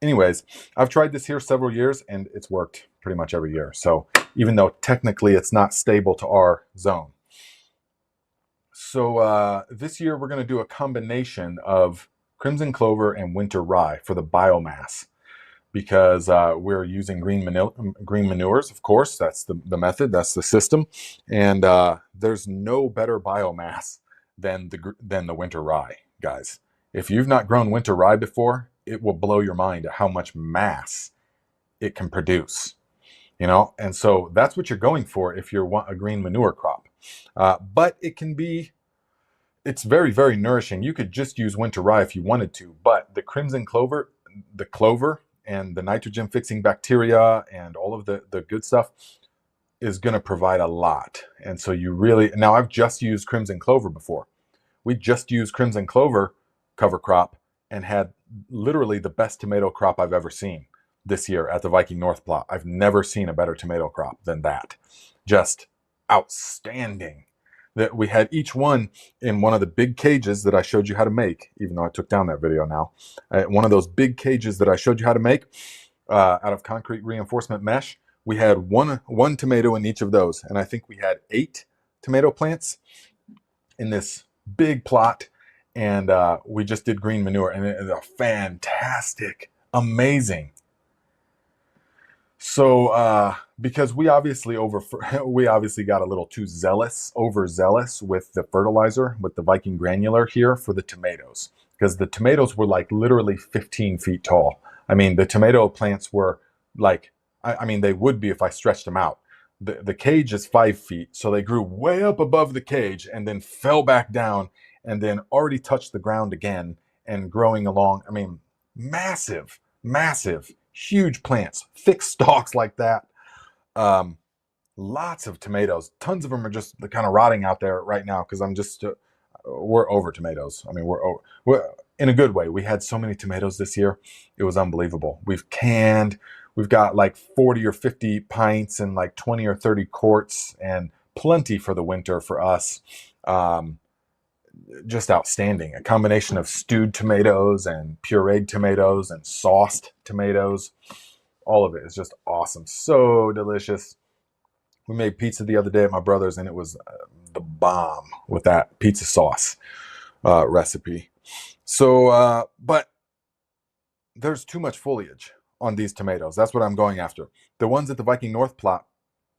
anyways, I've tried this here several years and it's worked pretty much every year. So even though technically it's not stable to our zone. So this year we're going to do a combination of crimson clover and winter rye for the biomass, because we're using green manures, of course. That's the method, that's the system. And there's no better biomass than the winter rye, guys. If you've not grown winter rye before, it will blow your mind at how much mass it can produce. And so that's what you're going for if you want a green manure crop. But it's very, very nourishing. You could just use winter rye if you wanted to, but the crimson clover, the clover and the nitrogen fixing bacteria and all of the good stuff is going to provide a lot. And so now I've just used crimson clover before. We just used crimson clover cover crop and had literally the best tomato crop I've ever seen this year at the Viking North plot. I've never seen a better tomato crop than that. Just outstanding. That we had each one in one of the big cages that I showed you how to make, even though I took down that video now. One of those big cages that I showed you how to make out of concrete reinforcement mesh. We had one tomato in each of those, and I think we had 8 tomato plants in this big plot, and we just did green manure, and it is a fantastic, amazing. So because we obviously got a little too overzealous with the fertilizer, with the Viking granular here for the tomatoes, because the tomatoes were like literally 15 feet tall. I mean, the tomato plants were like, I mean, they would be if I stretched them out. The cage is 5 feet, so they grew way up above the cage and then fell back down and then already touched the ground again and growing along. I mean, massive, massive, huge plants, thick stalks like that. Lots of tomatoes. Tons of them are just kind of rotting out there right now because we're over tomatoes. I mean, we're in a good way. We had so many tomatoes this year. It was unbelievable. We've got like 40 or 50 pints and like 20 or 30 quarts and plenty for the winter for us. Just outstanding. A combination of stewed tomatoes and pureed tomatoes and sauced tomatoes. All of it is just awesome. So delicious. We made pizza the other day at my brother's, and it was the bomb with that pizza sauce. recipe. So, but there's too much foliage on these tomatoes. That's what I'm going after. The ones at the Viking North plot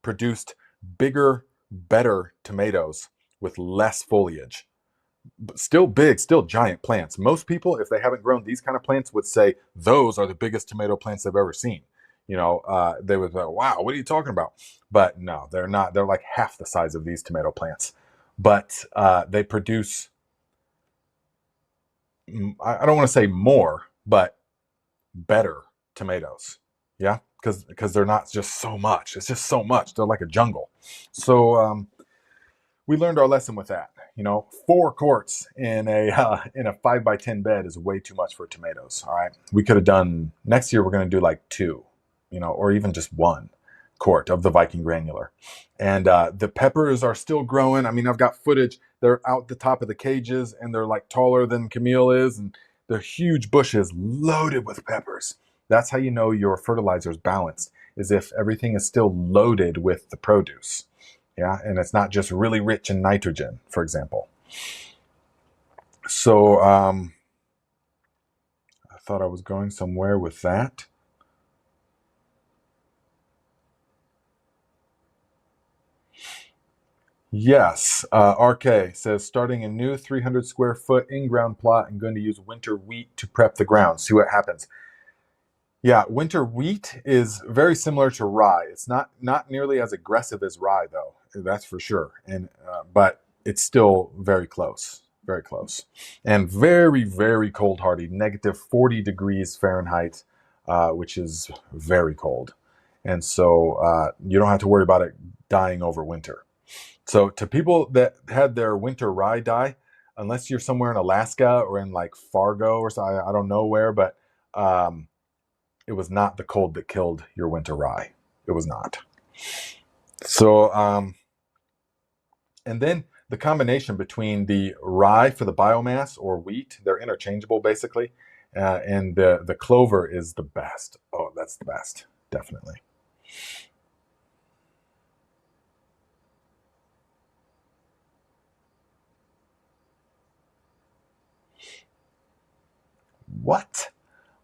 produced bigger, better tomatoes with less foliage. But still big, still giant plants. Most people, if they haven't grown these kind of plants, would say those are the biggest tomato plants they've ever seen. They would say, wow, what are you talking about? But no, they're not. They're like half the size of these tomato plants. But they produce, I don't want to say more, but better tomatoes. Yeah, because they're not just so much. It's just so much. They're like a jungle. So we learned our lesson with that. 4 quarts in a 5x10 bed is way too much for tomatoes. All right, we could have done next year. We're going to do like 2, or even just 1 quart of the Viking granular. And the peppers are still growing. I mean, I've got footage. They're out the top of the cages, and they're like taller than Camille is, and they're huge bushes loaded with peppers. That's how you know your fertilizer is balanced, is if everything is still loaded with the produce. Yeah, and it's not just really rich in nitrogen, for example. So I thought I was going somewhere with that. Yes, RK says, starting a new 300 square foot in-ground plot and going to use winter wheat to prep the ground. See what happens. Yeah, winter wheat is very similar to rye. It's not nearly as aggressive as rye, though. That's for sure. And but it's still very close, and very, very cold hardy. Negative 40 degrees Fahrenheit, which is very cold, and so you don't have to worry about it dying over winter. So to people that had their winter rye die, unless you're somewhere in Alaska or in like Fargo or so, I don't know where, but it was not the cold that killed your winter rye. It was not. So, and then the combination between the rye for the biomass or wheat, they're interchangeable basically, and the clover is the best. Oh, that's the best, definitely. What?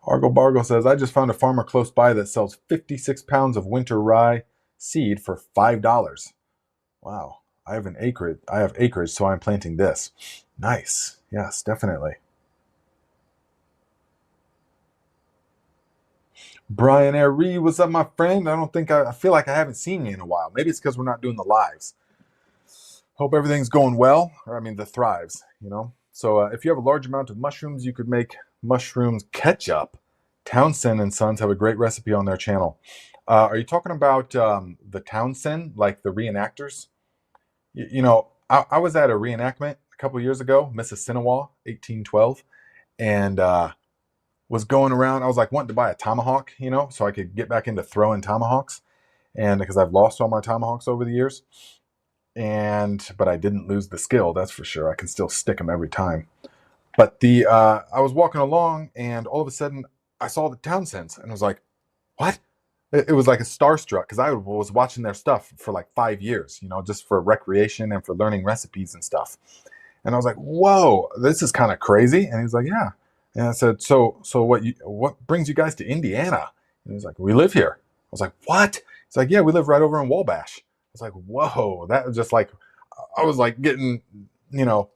Argo Bargo says, I just found a farmer close by that sells 56 pounds of winter rye seed for $5. Wow. I have acreage, so I'm planting this. Nice. Yes, definitely. Brian Airy, what's up, my friend? I feel like I haven't seen you in a while. Maybe it's because we're not doing the lives. Hope everything's going well, or I mean the thrives. So if you have a large amount of mushrooms, you could make mushrooms ketchup. Townsend and Sons have a great recipe on their channel. Are you talking about the Townsend, like the reenactors? I was at a reenactment a couple years ago, Mississinawa, 1812, and was going around. I was like wanting to buy a tomahawk, so I could get back into throwing tomahawks, and because I've lost all my tomahawks over the years. But I didn't lose the skill, that's for sure. I can still stick them every time. But I was walking along, and all of a sudden I saw the Townsends, and I was like, what? It was like a starstruck, because I was watching their stuff for like 5 years, just for recreation and for learning recipes and stuff. And I was like, whoa, this is kind of crazy. And he was like, yeah. And I said, so what brings you guys to Indiana? And he's like, we live here. I was like, what? He's like, yeah, we live right over in Wabash. I was like, whoa, that was just like, I was like getting, a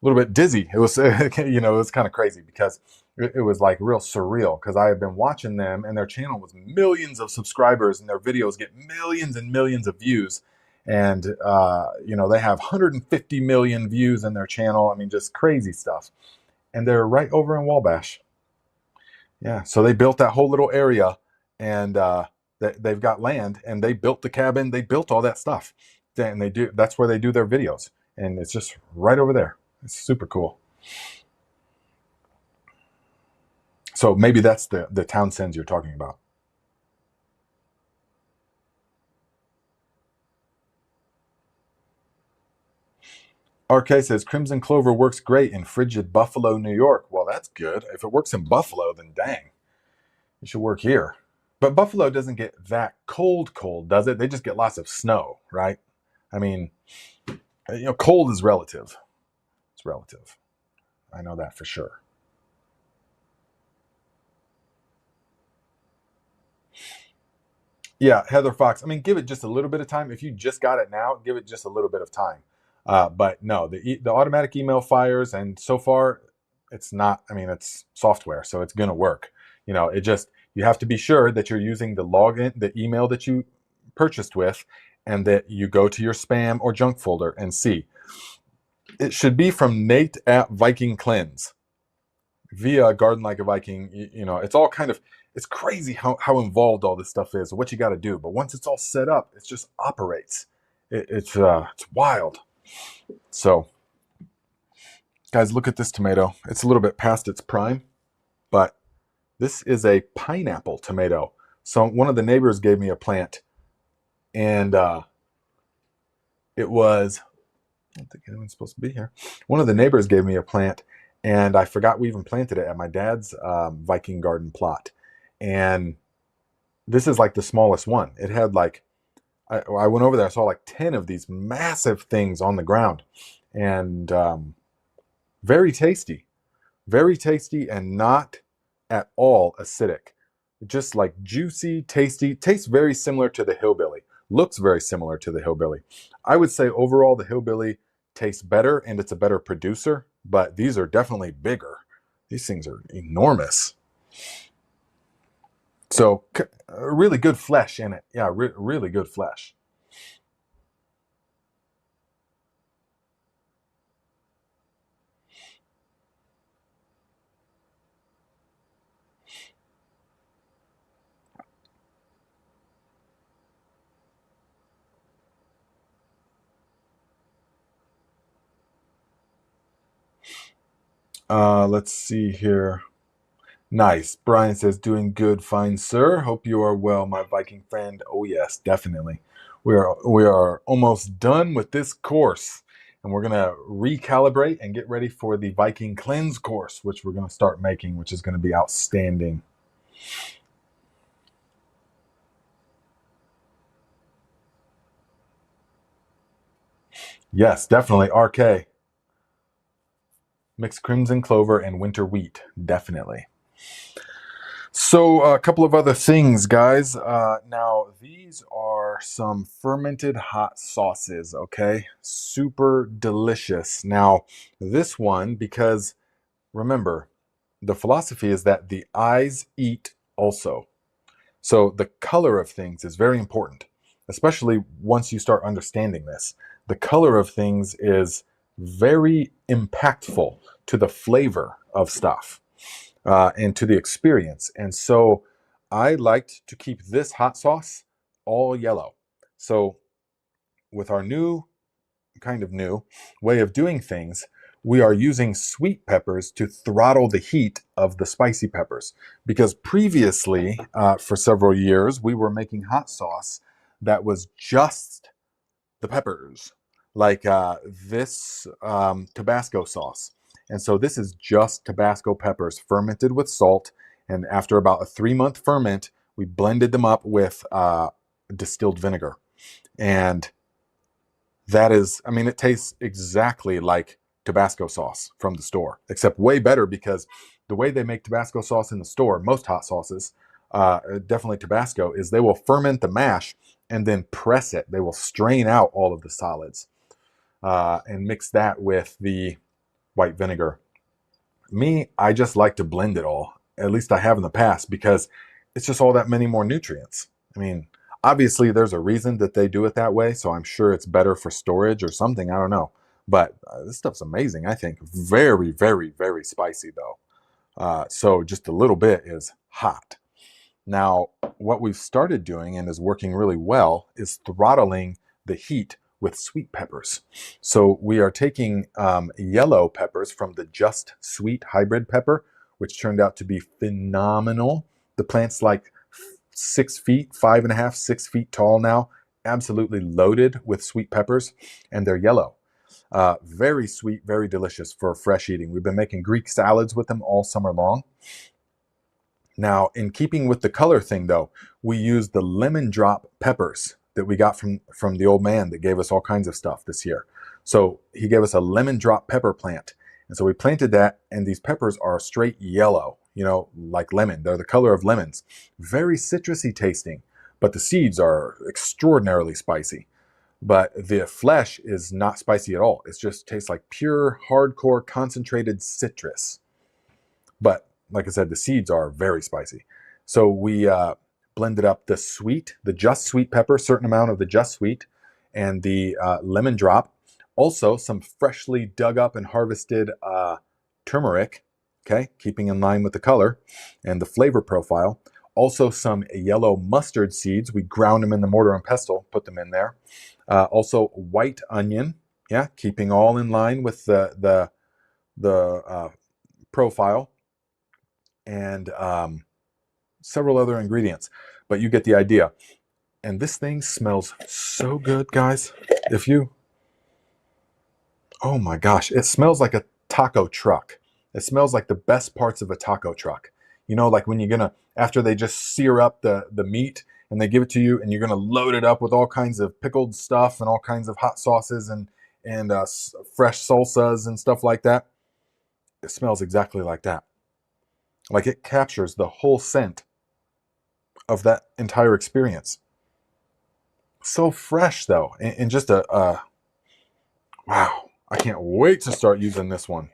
little bit dizzy. It was, it was kind of crazy because it was like real surreal, because I had been watching them and their channel was millions of subscribers and their videos get millions and millions of views. And, they have 150 million views in their channel. I mean, just crazy stuff. And they're right over in Wabash. Yeah. So they built that whole little area, and they've got land, and they built the cabin. They built all that stuff. And that's where they do their videos. And it's just right over there. It's super cool. So maybe that's the Townsends you're talking about. RK says, Crimson Clover works great in frigid Buffalo, New York. Well, that's good. If it works in Buffalo, then dang, it should work here. But Buffalo doesn't get that cold, does it? They just get lots of snow, right? I mean, cold is relative. It's relative. I know that for sure. Yeah, Heather Fox. I mean, give it just a little bit of time. If you just got it now, give it just a little bit of time. But no, the automatic email fires, and so far, it's not. I mean, it's software, so it's gonna work. You know, it just you have to be sure that you're using the login, the email that you purchased with, and that you go to your spam or junk folder and see. It should be from Nate at Viking Cleanse via Garden Like a Viking. You know, it's all kind of it's crazy how involved all this stuff is, what you got to do. But once it's all set up, it just operates. It's wild. So, guys, look at this tomato. It's a little bit past its prime, but this is a pineapple tomato. So one of the neighbors gave me a plant, and it was I don't think anyone's supposed to be here. One of the neighbors gave me a plant, and I forgot we even planted it at my dad's Viking garden plot. And this is like the smallest one. It had like, I went over there, I saw like 10 of these massive things on the ground. And very tasty, and not at all acidic. Just like juicy, tasty, tastes very similar to the hillbilly. Looks very similar to the hillbilly. I would say overall the hillbilly tastes better and it's a better producer, but these are definitely bigger. These things are enormous. So really good flesh in it. Yeah, really good flesh. Let's see here. Nice. Brian says, doing good, fine, sir. Hope you are well, my Viking friend. Oh, yes, definitely. We are almost done with this course, and we're going to recalibrate and get ready for the Viking Cleanse course, which we're going to start making, which is going to be outstanding. Yes, definitely. RK. Mixed crimson clover and winter wheat. Definitely. So a couple of other things, guys. Now, these are some fermented hot sauces, okay? Super delicious. Now, this one, because remember, the philosophy is that the eyes eat also. So the color of things is very important, especially once you start understanding this. The color of things is very impactful to the flavor of stuff and to the experience. And so I liked to keep this hot sauce all yellow. So with our new way of doing things, we are using sweet peppers to throttle the heat of the spicy peppers. Because previously, for several years, we were making hot sauce that was just the peppers, like this Tabasco sauce. And so this is just Tabasco peppers fermented with salt. And after about a 3-month ferment, we blended them up with distilled vinegar. And that is, I mean, it tastes exactly like Tabasco sauce from the store, except way better because the way they make Tabasco sauce in the store, most hot sauces, definitely Tabasco, is they will ferment the mash and then press it. They will strain out all of the solids and mix that with the white vinegar. Me, I just like to blend it all. At least I have in the past because it's just all that many more nutrients. I mean, obviously there's a reason that they do it that way, so I'm sure it's better for storage or something. I don't know. But this stuff's amazing, I think. Very, very, very spicy though. So just a little bit is hot. Now, what we've started doing and is working really well is throttling the heat with sweet peppers. So we are taking yellow peppers from the Just Sweet hybrid pepper, which turned out to be phenomenal. The plant's like 6 feet, 5.5, 6 feet tall now, absolutely loaded with sweet peppers, and they're yellow. Very sweet, very delicious for fresh eating. We've been making Greek salads with them all summer long. Now, in keeping with the color thing, though, we used the lemon drop peppers that we got from the old man that gave us all kinds of stuff this year. So he gave us a lemon drop pepper plant. And so we planted that, and these peppers are straight yellow, you know, like lemon. They're the color of lemons. Very citrusy tasting, but the seeds are extraordinarily spicy. But the flesh is not spicy at all. It just tastes like pure, hardcore, concentrated citrus. But like I said, the seeds are very spicy. So we blended up the just sweet pepper, certain amount of the just sweet, and the lemon drop. Also, some freshly dug up and harvested turmeric, okay, keeping in line with the color and the flavor profile. Also, some yellow mustard seeds. We ground them in the mortar and pestle, put them in there. Also, white onion, yeah, keeping all in line with the profile, and several other ingredients. But you get the idea. And this thing smells so good, guys. If you, oh my gosh, it smells like a taco truck. It smells like the best parts of a taco truck. You know, like when you're gonna, after they just sear up the meat and they give it to you, and you're gonna load it up with all kinds of pickled stuff and all kinds of hot sauces and fresh salsas and stuff like that. It smells exactly like that. Like it captures the whole scent of that entire experience. So fresh though, and just wow. I can't wait to start using this one.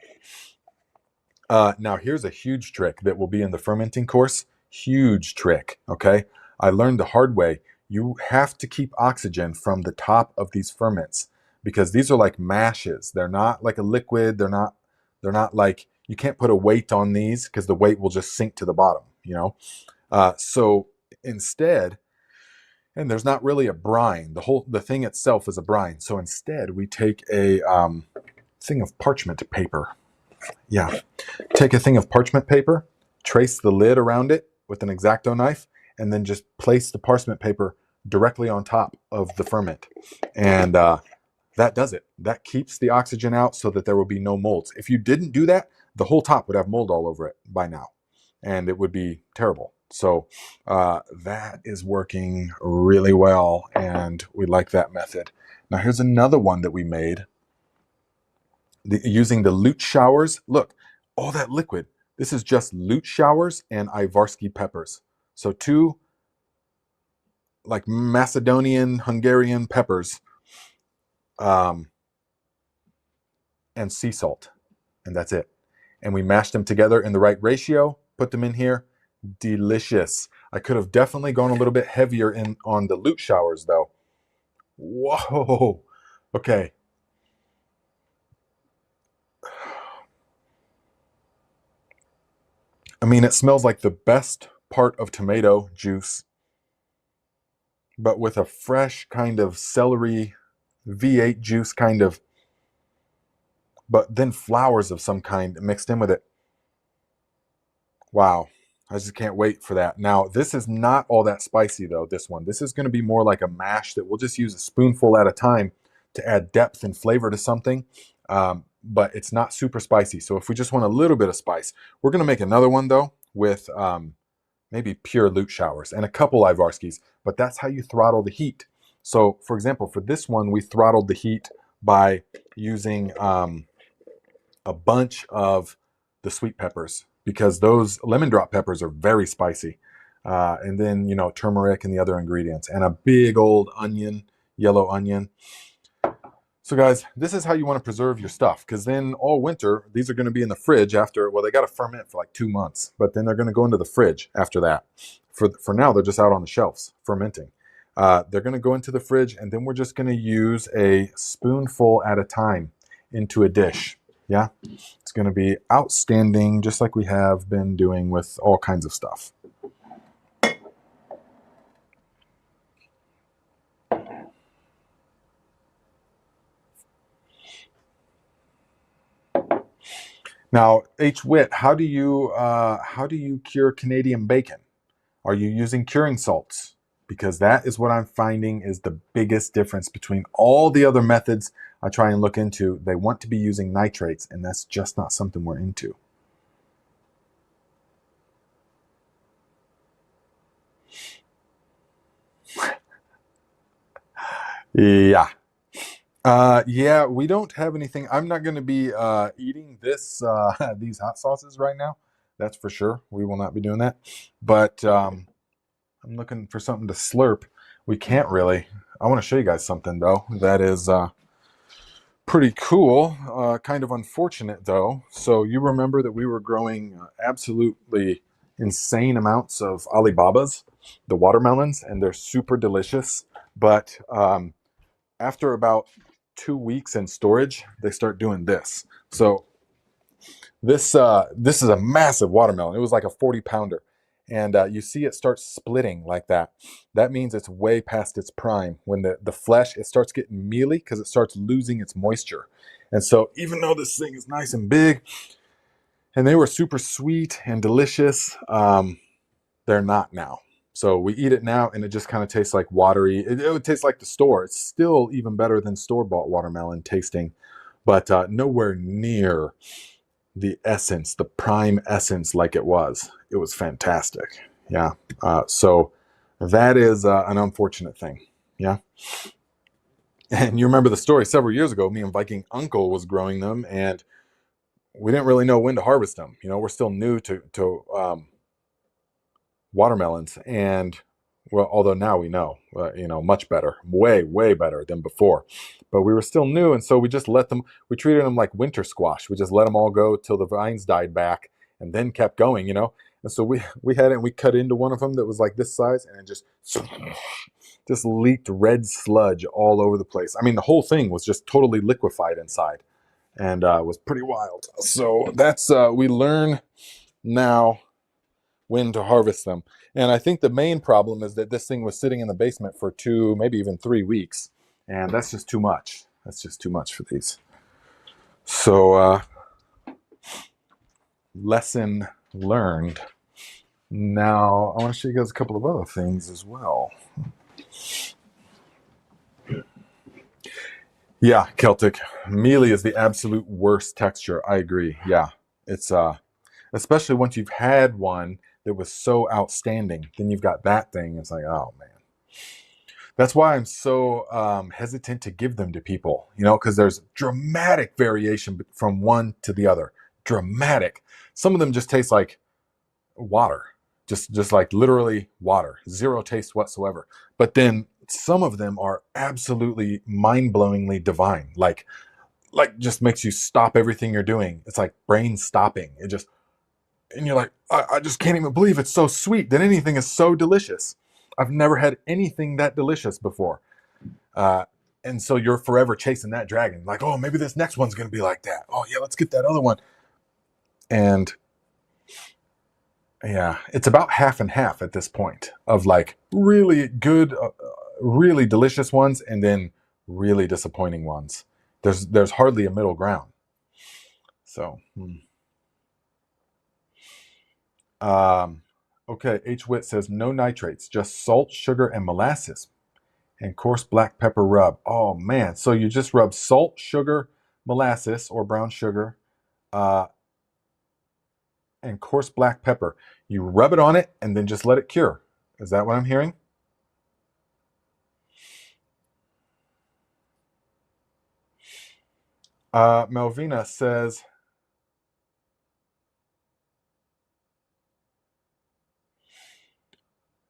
Now here's a huge trick that will be in the fermenting course. Huge trick, okay? I learned the hard way. You have to keep oxygen from the top of these ferments, because these are like mashes. They're not like a liquid. They're not like, you can't put a weight on these because the weight will just sink to the bottom, you know? So instead, and there's not really a brine. The thing itself is a brine. So instead, we take a thing of parchment paper. Yeah, take a thing of parchment paper, trace the lid around it with an X-Acto knife, and then just place the parchment paper directly on top of the ferment, and that does it. That keeps the oxygen out so that there will be no molds. If you didn't do that, the whole top would have mold all over it by now, and it would be terrible. So that is working really well, and we like that method. Now here's another one that we made using the lute showers. Look, all that liquid. This is just lute showers and Ivarsky peppers. So two like Macedonian, Hungarian peppers, and sea salt, and that's it. And we mashed them together in the right ratio, put them in here. Delicious. I could have definitely gone a little bit heavier on the lute showers though. Whoa. Okay. I mean, it smells like the best part of tomato juice, but with a fresh kind of celery V8 juice kind of, but then flowers of some kind mixed in with it. Wow. I just can't wait for that. Now, this is not all that spicy though, this one. This is going to be more like a mash that we'll just use a spoonful at a time to add depth and flavor to something. But it's not super spicy. So if we just want a little bit of spice, we're going to make another one though with maybe pure lute showers and a couple Ivarskis, but that's how you throttle the heat. So for example, for this one, we throttled the heat by using a bunch of the sweet peppers, because those lemon drop peppers are very spicy. And then, you know, turmeric and the other ingredients, and a big old onion, yellow onion. So guys, this is how you want to preserve your stuff, because then all winter, these are going to be in the fridge after, well, they got to ferment for like 2 months, but then they're going to go into the fridge after that. For now, they're just out on the shelves fermenting. They're going to go into the fridge, and then we're just going to use a spoonful at a time into a dish. Yeah, it's going to be outstanding, just like we have been doing with all kinds of stuff. Now, H. Witt, how do you cure Canadian bacon? Are you using curing salts? Because that is what I'm finding is the biggest difference between all the other methods I try and look into. They want to be using nitrates, and that's just not something we're into. Yeah. Yeah, we don't have anything. I'm not going to be eating this these hot sauces right now. That's for sure. We will not be doing that. But I'm looking for something to slurp. We can't really. I want to show you guys something though. That is pretty cool. Kind of unfortunate though. So you remember that we were growing absolutely insane amounts of Alibabas, the watermelons, and they're super delicious. But after about 2 weeks in storage, they start doing this. So this is a massive watermelon. It was like a 40-pounder. And you see it starts splitting like that. That means it's way past its prime. When the flesh, it starts getting mealy because it starts losing its moisture. And so even though this thing is nice and big, and they were super sweet and delicious, they're not now. So we eat it now and it just kind of tastes like watery. It would taste like the store. It's still even better than store-bought watermelon tasting, but nowhere near the essence, the prime essence like it was. It was fantastic. Yeah. So that is an unfortunate thing. Yeah. And you remember the story several years ago, me and Viking Uncle was growing them and we didn't really know when to harvest them. You know, we're still new to watermelons, and well, although now we know, much better, way better than before, but we were still new, and so we just let them. We treated them like winter squash. We just let them all go till the vines died back, and then kept going. And so we had it. And we cut into one of them that was like this size, and it just leaked red sludge all over the place. I mean, the whole thing was just totally liquefied inside, and was pretty wild. So that's we learn now when to harvest them. And I think the main problem is that this thing was sitting in the basement for 2, maybe even 3 weeks. And that's just too much. That's just too much for these. So, lesson learned. Now, I want to show you guys a couple of other things as well. Yeah, Celtic. Mealy is the absolute worst texture. I agree. Yeah. It's especially once you've had one that was so outstanding, then you've got that thing. It's like, oh man. That's why I'm so hesitant to give them to people, because there's dramatic variation from one to the other. Dramatic. Some of them just taste like water, just like literally water, zero taste whatsoever. But then some of them are absolutely mind-blowingly divine, like just makes you stop everything you're doing. It's like brain stopping. And you're like, I just can't even believe it's so sweet that anything is so delicious. I've never had anything that delicious before. And so you're forever chasing that dragon. Like, oh, maybe this next one's going to be like that. Oh, yeah, let's get that other one. And yeah, it's about half and half at this point of like really good, really delicious ones and then really disappointing ones. There's hardly a middle ground. So, okay, H. Witt says no nitrates, just salt, sugar, and molasses, and coarse black pepper rub. Oh man, so you just rub salt, sugar, molasses, or brown sugar, and coarse black pepper. You rub it on it and then just let it cure. Is that what I'm hearing? Melvina says,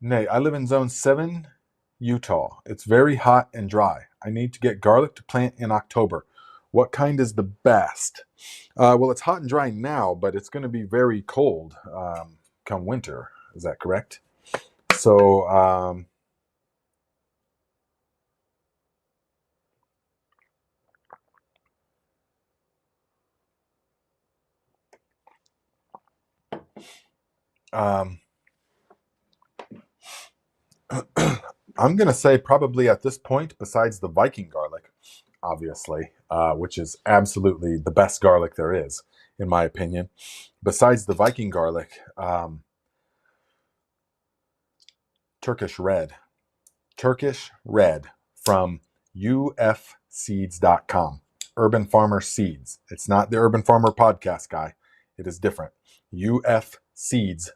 Nay, I live in zone 7, Utah. It's very hot and dry. I need to get garlic to plant in October. What kind is the best? Well, it's hot and dry now, but it's going to be very cold come winter. Is that correct? So, I'm going to say probably at this point, besides the Viking garlic, obviously, which is absolutely the best garlic there is, in my opinion. Besides the Viking garlic, Turkish red. Turkish red from ufseeds.com. Urban Farmer Seeds. It's not the Urban Farmer podcast guy. It is different. ufseeds.com.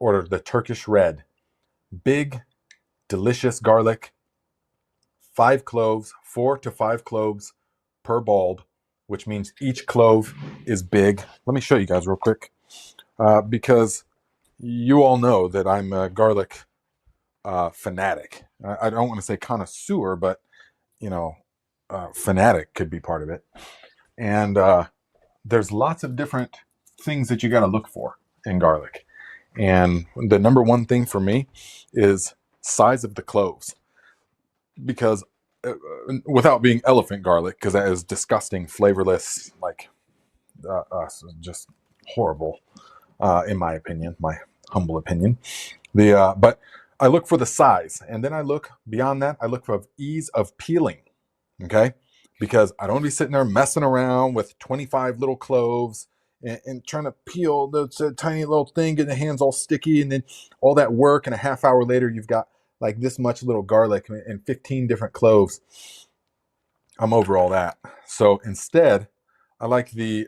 Order the Turkish red. Big, delicious garlic. 5 cloves, 4 to 5 cloves per bulb, which means each clove is big. Let me show you guys real quick, because you all know that I'm a garlic fanatic. I don't want to say connoisseur, but fanatic could be part of it. And there's lots of different things that you got to look for in garlic. And the number one thing for me is size of the cloves, because without being elephant garlic, because that is disgusting, flavorless, like just horrible, in my opinion, my humble opinion. But I look for the size, and then I look beyond that. I look for ease of peeling. Okay, because I don't want to be sitting there messing around with 25 little cloves and trying to peel the tiny little thing, getting the hands all sticky, and then all that work, and a half hour later you've got like this much little garlic and 15 different cloves. I'm over all that. So instead, I like the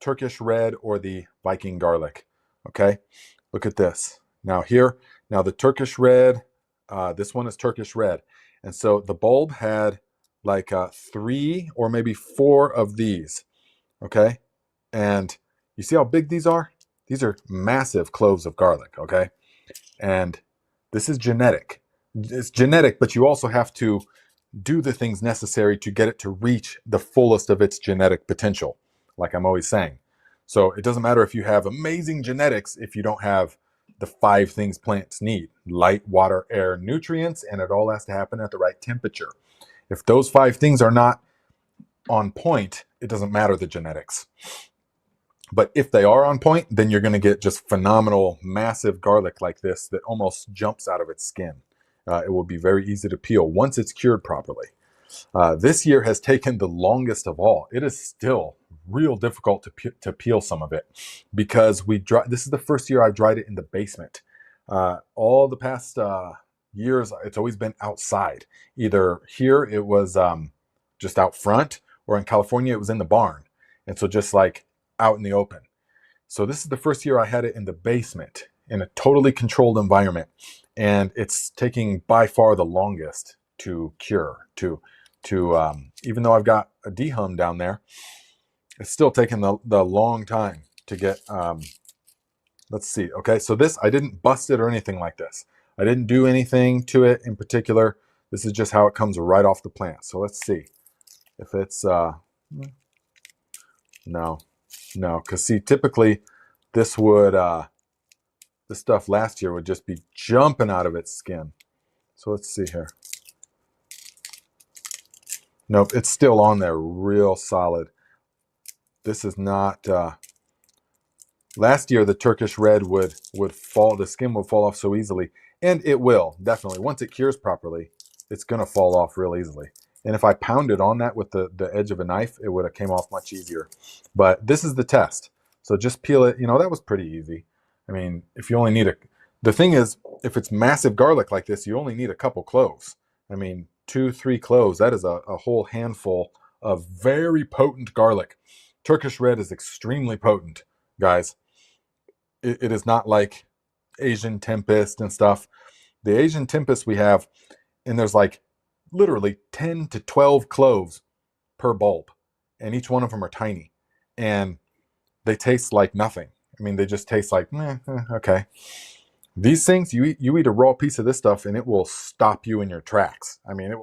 Turkish red or the Viking garlic. Okay, look at this. Now the Turkish red, this one is Turkish red. And so the bulb had like 3 or maybe 4 of these. Okay, and you see how big these are? These are massive cloves of garlic. Okay, and this is genetic. It's genetic, but you also have to do the things necessary to get it to reach the fullest of its genetic potential, like I'm always saying. So it doesn't matter if you have amazing genetics if you don't have the 5 things plants need: light, water, air, nutrients, and it all has to happen at the right temperature. If those 5 things are not on point, it doesn't matter the genetics. But if they are on point, then you're going to get just phenomenal, massive garlic like this that almost jumps out of its skin. It will be very easy to peel once it's cured properly. This year has taken the longest of all. It is still real difficult to peel some of it, because this is the first year I've dried it in the basement. All the past years, it's always been outside. Either here it was just out front, or in California it was in the barn. And so just like out in the open. So this is the first year I had it in the basement in a totally controlled environment. And it's taking by far the longest to cure, even though I've got a dehum down there, it's still taking the long time to get, let's see. Okay, so this, I didn't bust it or anything like this. I didn't do anything to it in particular. This is just how it comes right off the plant. So let's see if it's, no, because see, typically this would, this stuff last year would just be jumping out of its skin. So let's see here. Nope, it's still on there real solid. This is not, last year the Turkish red would fall, the skin would fall off so easily. And it will, definitely. Once it cures properly, it's going to fall off real easily. And if I pounded on that with the edge of a knife, it would have came off much easier. But this is the test. So just peel it. That was pretty easy. I mean, if you only need the thing is, if it's massive garlic like this, you only need a couple cloves. I mean, 2-3 cloves, that is a whole handful of very potent garlic. Turkish red is extremely potent, guys. It is not like Asian tempest and stuff. The Asian tempest we have, and there's like literally 10 to 12 cloves per bulb, and each one of them are tiny, and they taste like nothing. I mean, they just taste like, okay. These things, you eat a raw piece of this stuff and it will stop you in your tracks. I mean,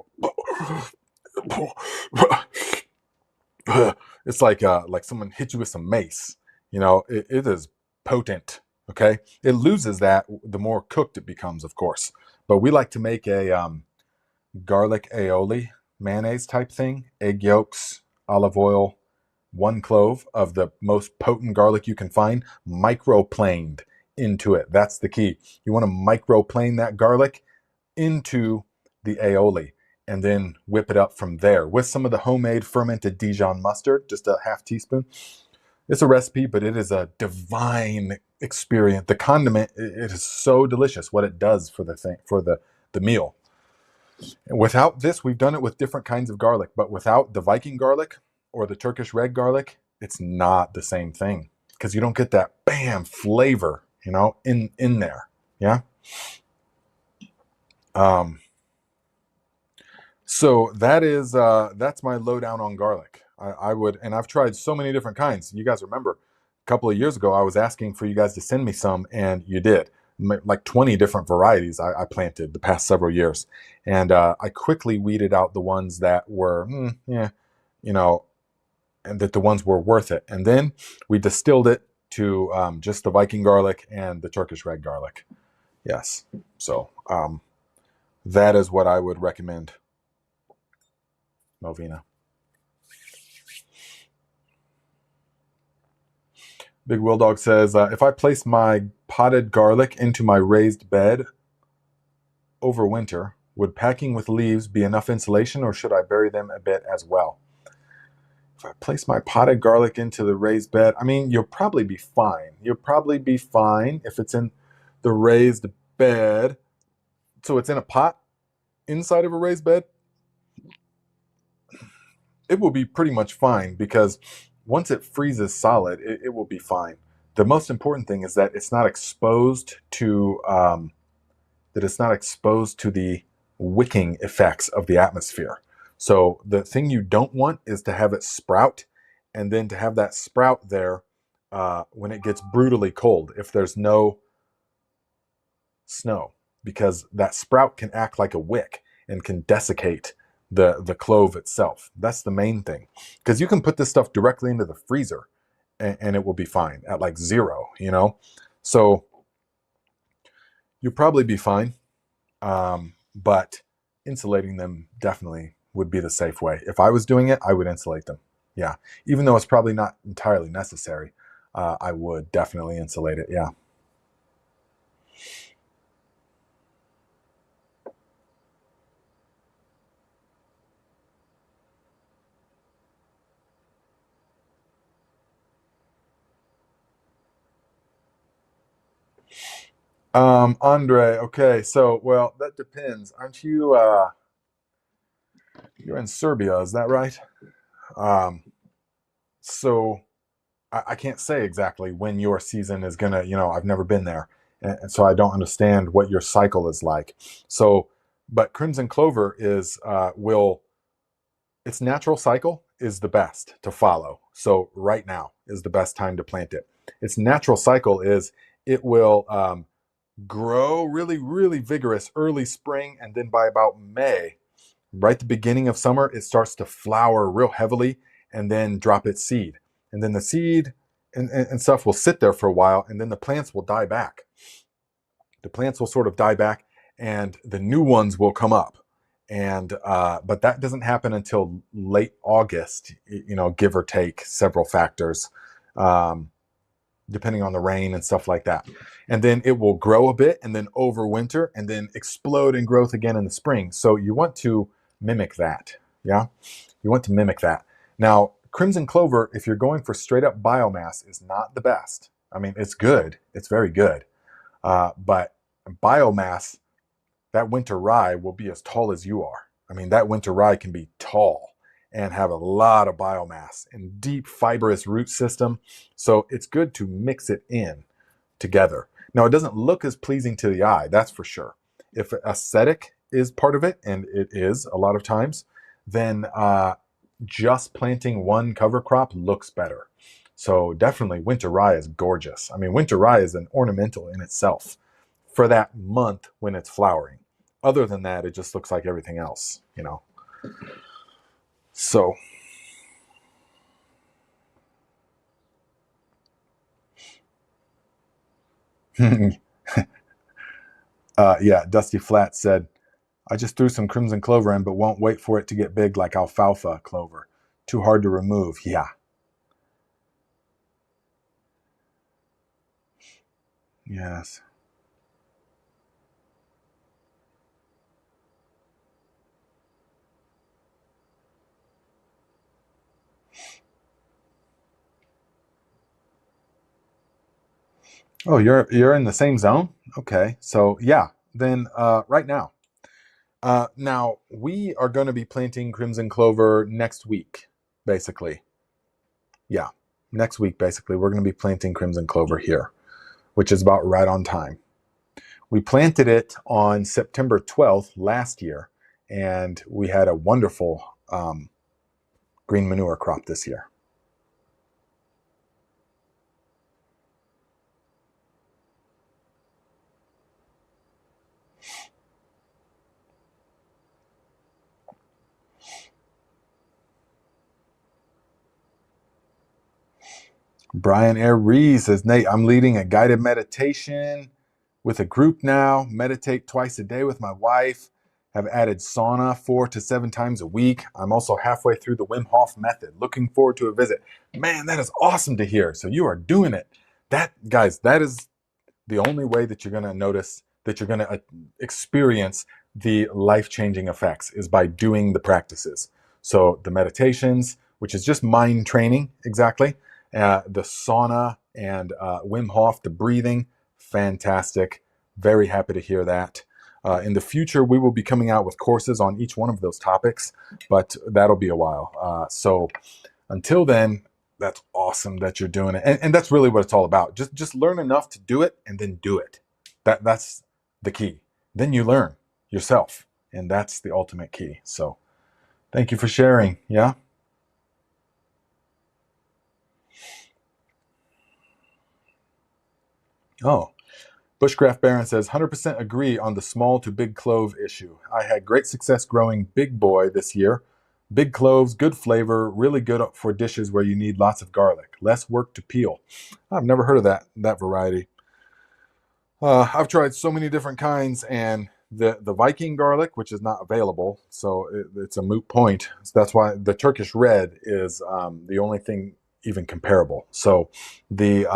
it's like someone hit you with some mace. It is potent. Okay, it loses that the more cooked it becomes, of course. But we like to make a garlic aioli mayonnaise type thing: egg yolks, olive oil, 1 clove of the most potent garlic you can find, microplaned into it. That's the key. You want to microplane that garlic into the aioli, and then whip it up from there with some of the homemade fermented Dijon mustard, just a half teaspoon. It's a recipe, but it is a divine experience. The condiment, it is so delicious what it does for the meal. And without this, we've done it with different kinds of garlic, but without the Viking garlic or the Turkish red garlic, it's not the same thing, because you don't get that bam flavor, in there. Yeah. So that's my lowdown on garlic. I would, and I've tried so many different kinds. You guys remember a couple of years ago, I was asking for you guys to send me some, and you did. Like 20 different varieties I planted the past several years, and I quickly weeded out the ones that were, yeah, you know, and that the ones were worth it. And then we distilled it to just the Viking garlic and the Turkish red garlic. Yes, so that is what I would recommend, Melvina. Big Will Dog says, if I place my potted garlic into my raised bed over winter, would packing with leaves be enough insulation, or should I bury them a bit as well? If I place my potted garlic into the raised bed, I mean, you'll probably be fine. You'll probably be fine if it's in the raised bed. So it's in a pot inside of a raised bed. It will be pretty much fine because once it freezes solid, it will be fine. The most important thing is that it's not exposed to the wicking effects of the atmosphere. So the thing you don't want is to have it sprout, and then to have that sprout there when it gets brutally cold, if there's no snow, because that sprout can act like a wick and can desiccate the clove itself. That's the main thing, because you can put this stuff directly into the freezer and it will be fine at like 0, so you'll probably be fine. But insulating them definitely would be the safe way. If I was doing it, I would insulate them. Yeah, even though it's probably not entirely necessary, I would definitely insulate it. Yeah. Andre, okay, so well, that depends. Aren't you you're in Serbia, is that right? Um, so I can't say exactly when your season is gonna, I've never been there, and so I don't understand what your cycle is like. So, but crimson clover is will its natural cycle is the best to follow. So right now is the best time to plant it. Its natural cycle is it will grow really, really vigorous early spring, and then by about May, right the beginning of summer, it starts to flower real heavily and then drop its seed. And then the seed and stuff will sit there for a while, and then the plants will die back. The plants will sort of die back, and the new ones will come up. And but that doesn't happen until late August, give or take several factors, depending on the rain and stuff like that. And then it will grow a bit and then overwinter and then explode in growth again in the spring. So you want to mimic that. Yeah, you want to mimic that. Now, crimson clover, if you're going for straight up biomass, is not the best. I mean, it's good. It's very good. But biomass, that winter rye will be as tall as you are. I mean, that winter rye can be tall and have a lot of biomass and deep fibrous root system. So it's good to mix it in together. Now, it doesn't look as pleasing to the eye, that's for sure. If aesthetic is part of it, and it is a lot of times, then just planting one cover crop looks better. So definitely winter rye is gorgeous. I mean, winter rye is an ornamental in itself for that month when it's flowering. Other than that, it just looks like everything else, So, yeah, Dusty Flat said, I just threw some crimson clover in, but won't wait for it to get big like alfalfa clover. Too hard to remove. Yeah. Yes. Oh, you're in the same zone? Okay. So yeah, then right now. Now we are going to be planting crimson clover next week, basically. Yeah. Next week, basically, we're going to be planting crimson clover here, which is about right on time. We planted it on September 12th last year, and we had a wonderful green manure crop this year. Brian Aries says, Nate, I'm leading a guided meditation with a group now. Meditate twice a day with my wife. Have added sauna 4 to 7 times a week. I'm also halfway through the Wim Hof method. Looking forward to a visit. Man, that is awesome to hear. So you are doing it. That, guys, that is the only way that you're going to notice, that you're going to experience the life-changing effects, is by doing the practices. So the meditations, which is just mind training, exactly. The sauna and Wim Hof, the breathing, fantastic. Very happy to hear that. In the future, we will be coming out with courses on each one of those topics, but that'll be a while. So until then, that's awesome that you're doing it. And that's really what it's all about. Just learn enough to do it and then do it. That's the key. Then you learn yourself, and that's the ultimate key. So thank you for sharing. Yeah. Oh, Bushcraft Baron says, 100% agree on the small to big clove issue. I had great success growing Big Boy this year. Big cloves, good flavor, really good for dishes where you need lots of garlic. Less work to peel. I've never heard of that variety. I've tried so many different kinds, and the Viking garlic, which is not available, so it's a moot point. So that's why the Turkish red is the only thing even comparable. So the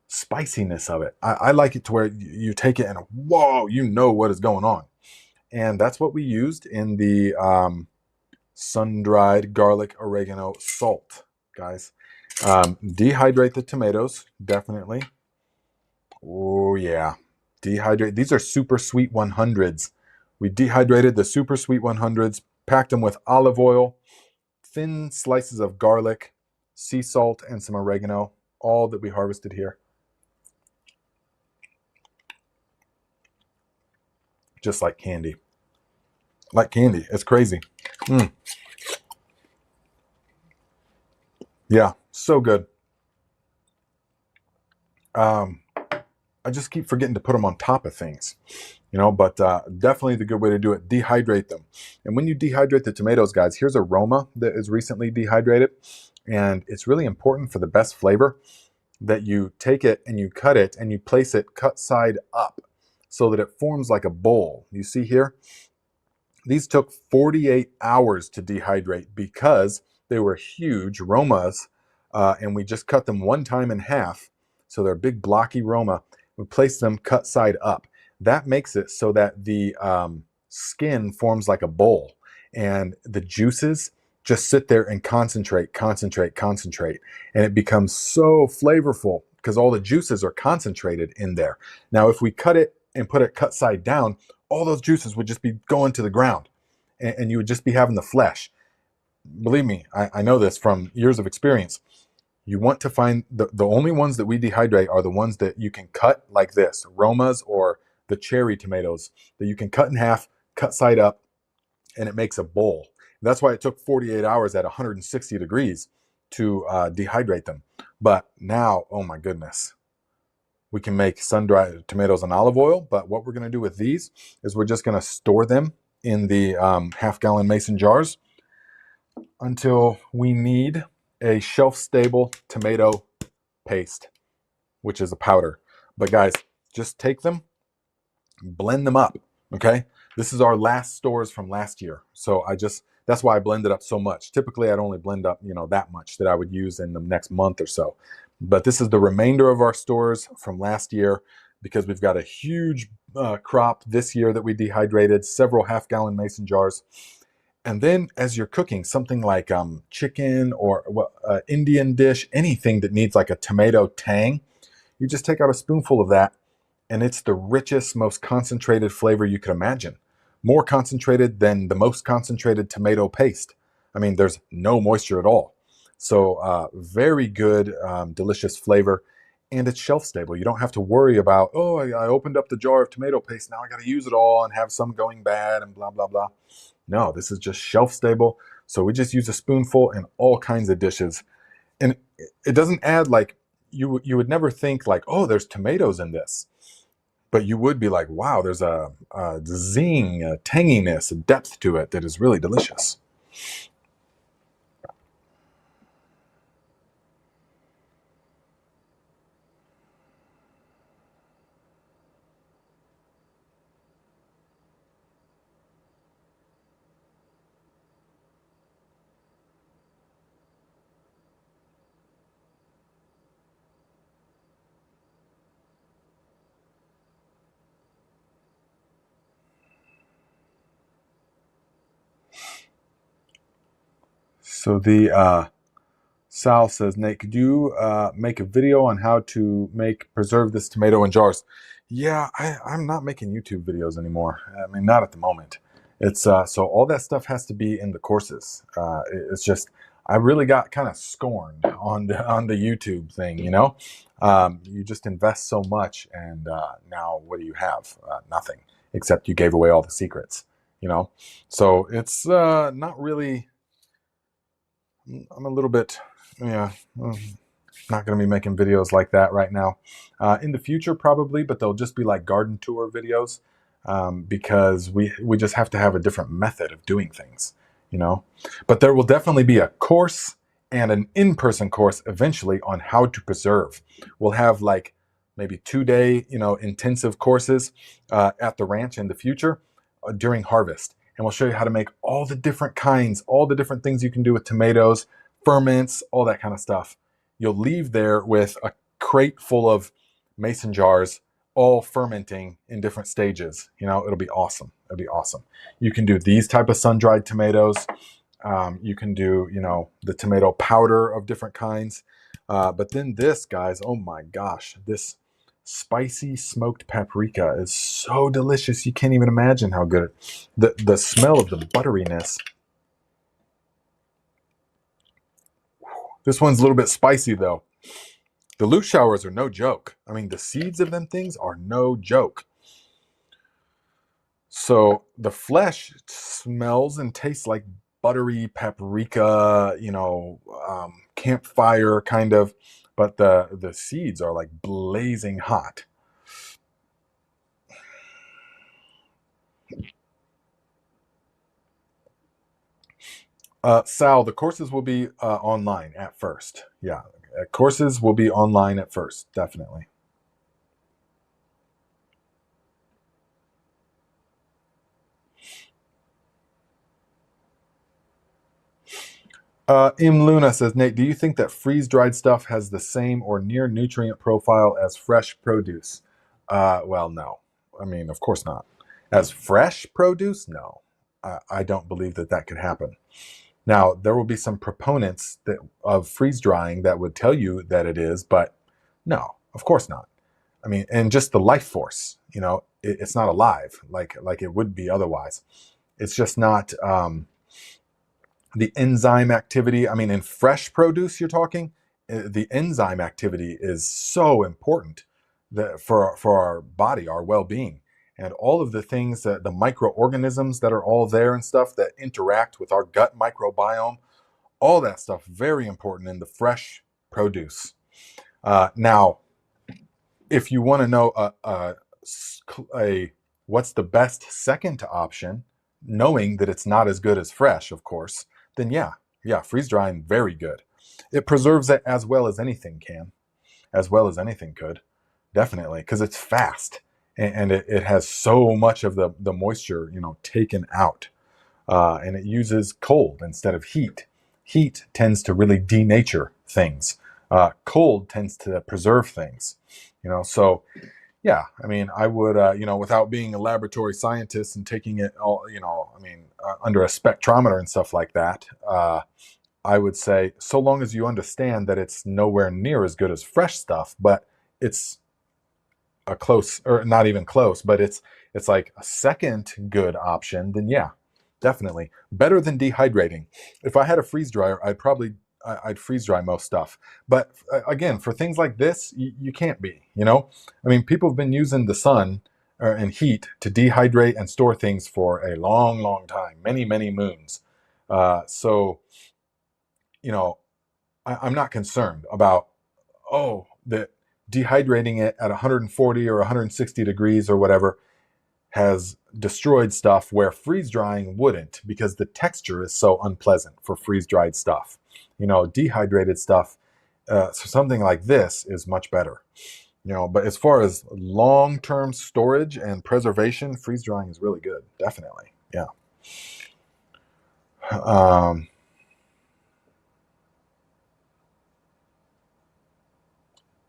spiciness of it, I like it to where you take it and whoa, you know what is going on. And that's what we used in the sun-dried garlic oregano salt, guys. Dehydrate the tomatoes, definitely. Oh yeah, dehydrate. These are super sweet 100s. We dehydrated the super sweet 100s, packed them with olive oil, thin slices of garlic, sea salt, and some oregano, all that we harvested here. Just like candy. Like candy. It's crazy. Yeah, so good. I just keep forgetting to put them on top of things, but definitely the good way to do it, dehydrate them. And when you dehydrate the tomatoes, guys, here's a Roma that is recently dehydrated. And it's really important for the best flavor that you take it and you cut it and you place it cut side up so that it forms like a bowl. You see here? These took 48 hours to dehydrate because they were huge Romas, and we just cut them one time in half. So they're big blocky Roma. We place them cut side up. That makes it so that the skin forms like a bowl, and the juices just sit there and concentrate, and it becomes so flavorful because all the juices are concentrated in there. Now, if we cut it and put it cut side down, all those juices would just be going to the ground, and you would just be having the flesh. Believe me, I know this from years of experience. You want to find the only ones that we dehydrate are the ones that you can cut like this, Romas or the cherry tomatoes, that you can cut in half, cut side up, and it makes a bowl. That's why it took 48 hours at 160 degrees to dehydrate them. But now, oh my goodness, we can make sun-dried tomatoes and olive oil. But what we're going to do with these is we're just going to store them in the half-gallon mason jars until we need a shelf-stable tomato paste, which is a powder. But guys, just take them, blend them up, okay? This is our last stores from last year. So that's why I blended up so much. Typically, I'd only blend up, that much that I would use in the next month or so. But this is the remainder of our stores from last year because we've got a huge crop this year that we dehydrated, several half-gallon mason jars. And then as you're cooking something like chicken or Indian dish, anything that needs like a tomato tang, you just take out a spoonful of that, and it's the richest, most concentrated flavor you could imagine. More concentrated than the most concentrated tomato paste. I mean, there's no moisture at all. So very good, delicious flavor. and it's shelf stable. You don't have to worry about, oh, I opened up the jar of tomato paste. Now I got to use it all and have some going bad and blah, blah, blah. No, this is just shelf stable. So we just use a spoonful in all kinds of dishes. And it doesn't add like, you would never think like, oh, there's tomatoes in this. But you would be like, wow, there's a zing, a tanginess, a depth to it that is really delicious. So the Sal says, Nate, could you make a video on how to preserve this tomato in jars? Yeah, I'm not making YouTube videos anymore. I mean, not at the moment. It's so all that stuff has to be in the courses. It's just I really got kind of scorned on the YouTube thing. You just invest so much, and now what do you have? Nothing, except you gave away all the secrets. So it's not really. I'm a little bit, yeah, not going to be making videos like that right now. In the future, probably, but they'll just be like garden tour videos because we just have to have a different method of doing things, But there will definitely be a course and an in-person course eventually on how to preserve. We'll have like maybe 2-day, intensive courses at the ranch in the future during harvest. And we'll show you how to make all the different kinds, all the different things you can do with tomatoes, ferments, all that kind of stuff. You'll leave there with a crate full of mason jars, all fermenting in different stages. It'll be awesome. It'll be awesome. You can do these type of sun-dried tomatoes. You can do, the tomato powder of different kinds. But then this, guys, oh my gosh, this spicy smoked paprika is so delicious. You can't even imagine how good the smell of the butteriness. This one's a little bit spicy though. The loot showers are no joke. I mean, the seeds of them things are no joke. So the flesh smells and tastes like buttery paprika, campfire kind of, but the seeds are like blazing hot. Sal, the courses will be online at first. Yeah, courses will be online at first, definitely. M. Luna says, Nate, do you think that freeze-dried stuff has the same or near nutrient profile as fresh produce? Well, no. I mean, of course not. As fresh produce, no. I don't believe that could happen. Now, there will be some proponents of freeze-drying that would tell you that it is, but no, of course not. I mean, and just the life force, it's not alive like it would be otherwise. It's just not... the enzyme activity, I mean, in fresh produce you're talking, the enzyme activity is so important for our body, our well-being. And all of the things, that the microorganisms that are all there and stuff that interact with our gut microbiome, all that stuff, very important in the fresh produce. Now, if you want to know what's the best second option, knowing that it's not as good as fresh, of course, then yeah, freeze drying, very good. It preserves it as well as anything can, as well as anything could, definitely, because it's fast and it has so much of the moisture, taken out, and it uses cold instead of heat. Heat tends to really denature things. Cold tends to preserve things, so. Yeah, I mean, I would, without being a laboratory scientist and taking it all, under a spectrometer and stuff like that, I would say, so long as you understand that it's nowhere near as good as fresh stuff, but it's a close, or not even close, but it's like a second good option, then yeah, definitely. Better than dehydrating. If I had a freeze dryer, I'd probably I'd freeze dry most stuff. But again, for things like this, you can't be, you know? I mean, people have been using the sun and heat to dehydrate and store things for a long, long time, many, many moons. So, you know, I'm not concerned about, that dehydrating it at 140 or 160 degrees or whatever has destroyed stuff where freeze drying wouldn't, because the texture is so unpleasant for freeze dried stuff. You know, dehydrated stuff, so something like this is much better. You know, but as far as long term storage and preservation, freeze drying is really good. Definitely. Yeah.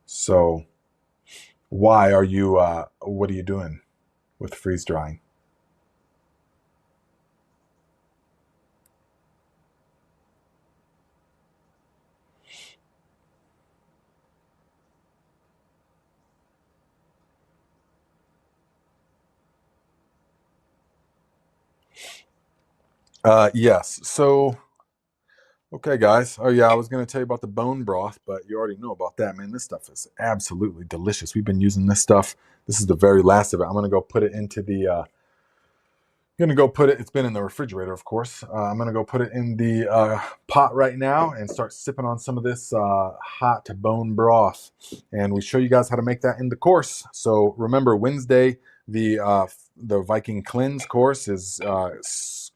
So why are you, what are you doing with freeze drying? Yes. So, okay, guys. Oh, yeah, I was going to tell you about the bone broth, but you already know about that, man. This stuff is absolutely delicious. We've been using this stuff. This is the very last of it. I'm going to go put it into the, gonna go put it. It's been in the refrigerator, of course. I'm gonna go put it in the pot right now and start sipping on some of this hot bone broth. And we show you guys how to make that in the course. So remember, Wednesday the Viking Cleanse course is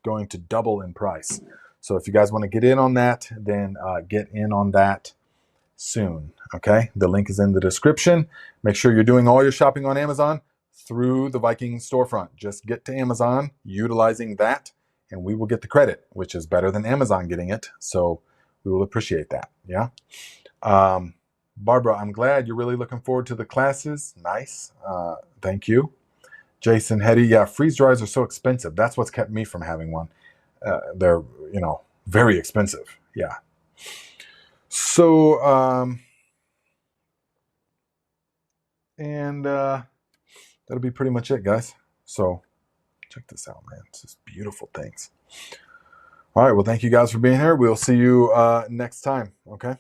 going to double in price. So if you guys want to get in on that, then get in on that soon. Okay, the link is in the description. Make sure you're doing all your shopping on Amazon through the Viking storefront. Just get to Amazon utilizing that, and we will get the credit, which is better than Amazon getting it. So we will appreciate that. Yeah. Barbara, I'm glad you're really looking forward to the classes. Nice. Thank you. Jason Hetty, yeah, freeze dryers are so expensive. That's what's kept me from having one. They're, very expensive. Yeah. So, and that'll be pretty much it, guys. So check this out, man. It's just beautiful things. All right. Well, thank you guys for being here. We'll see you next time. Okay.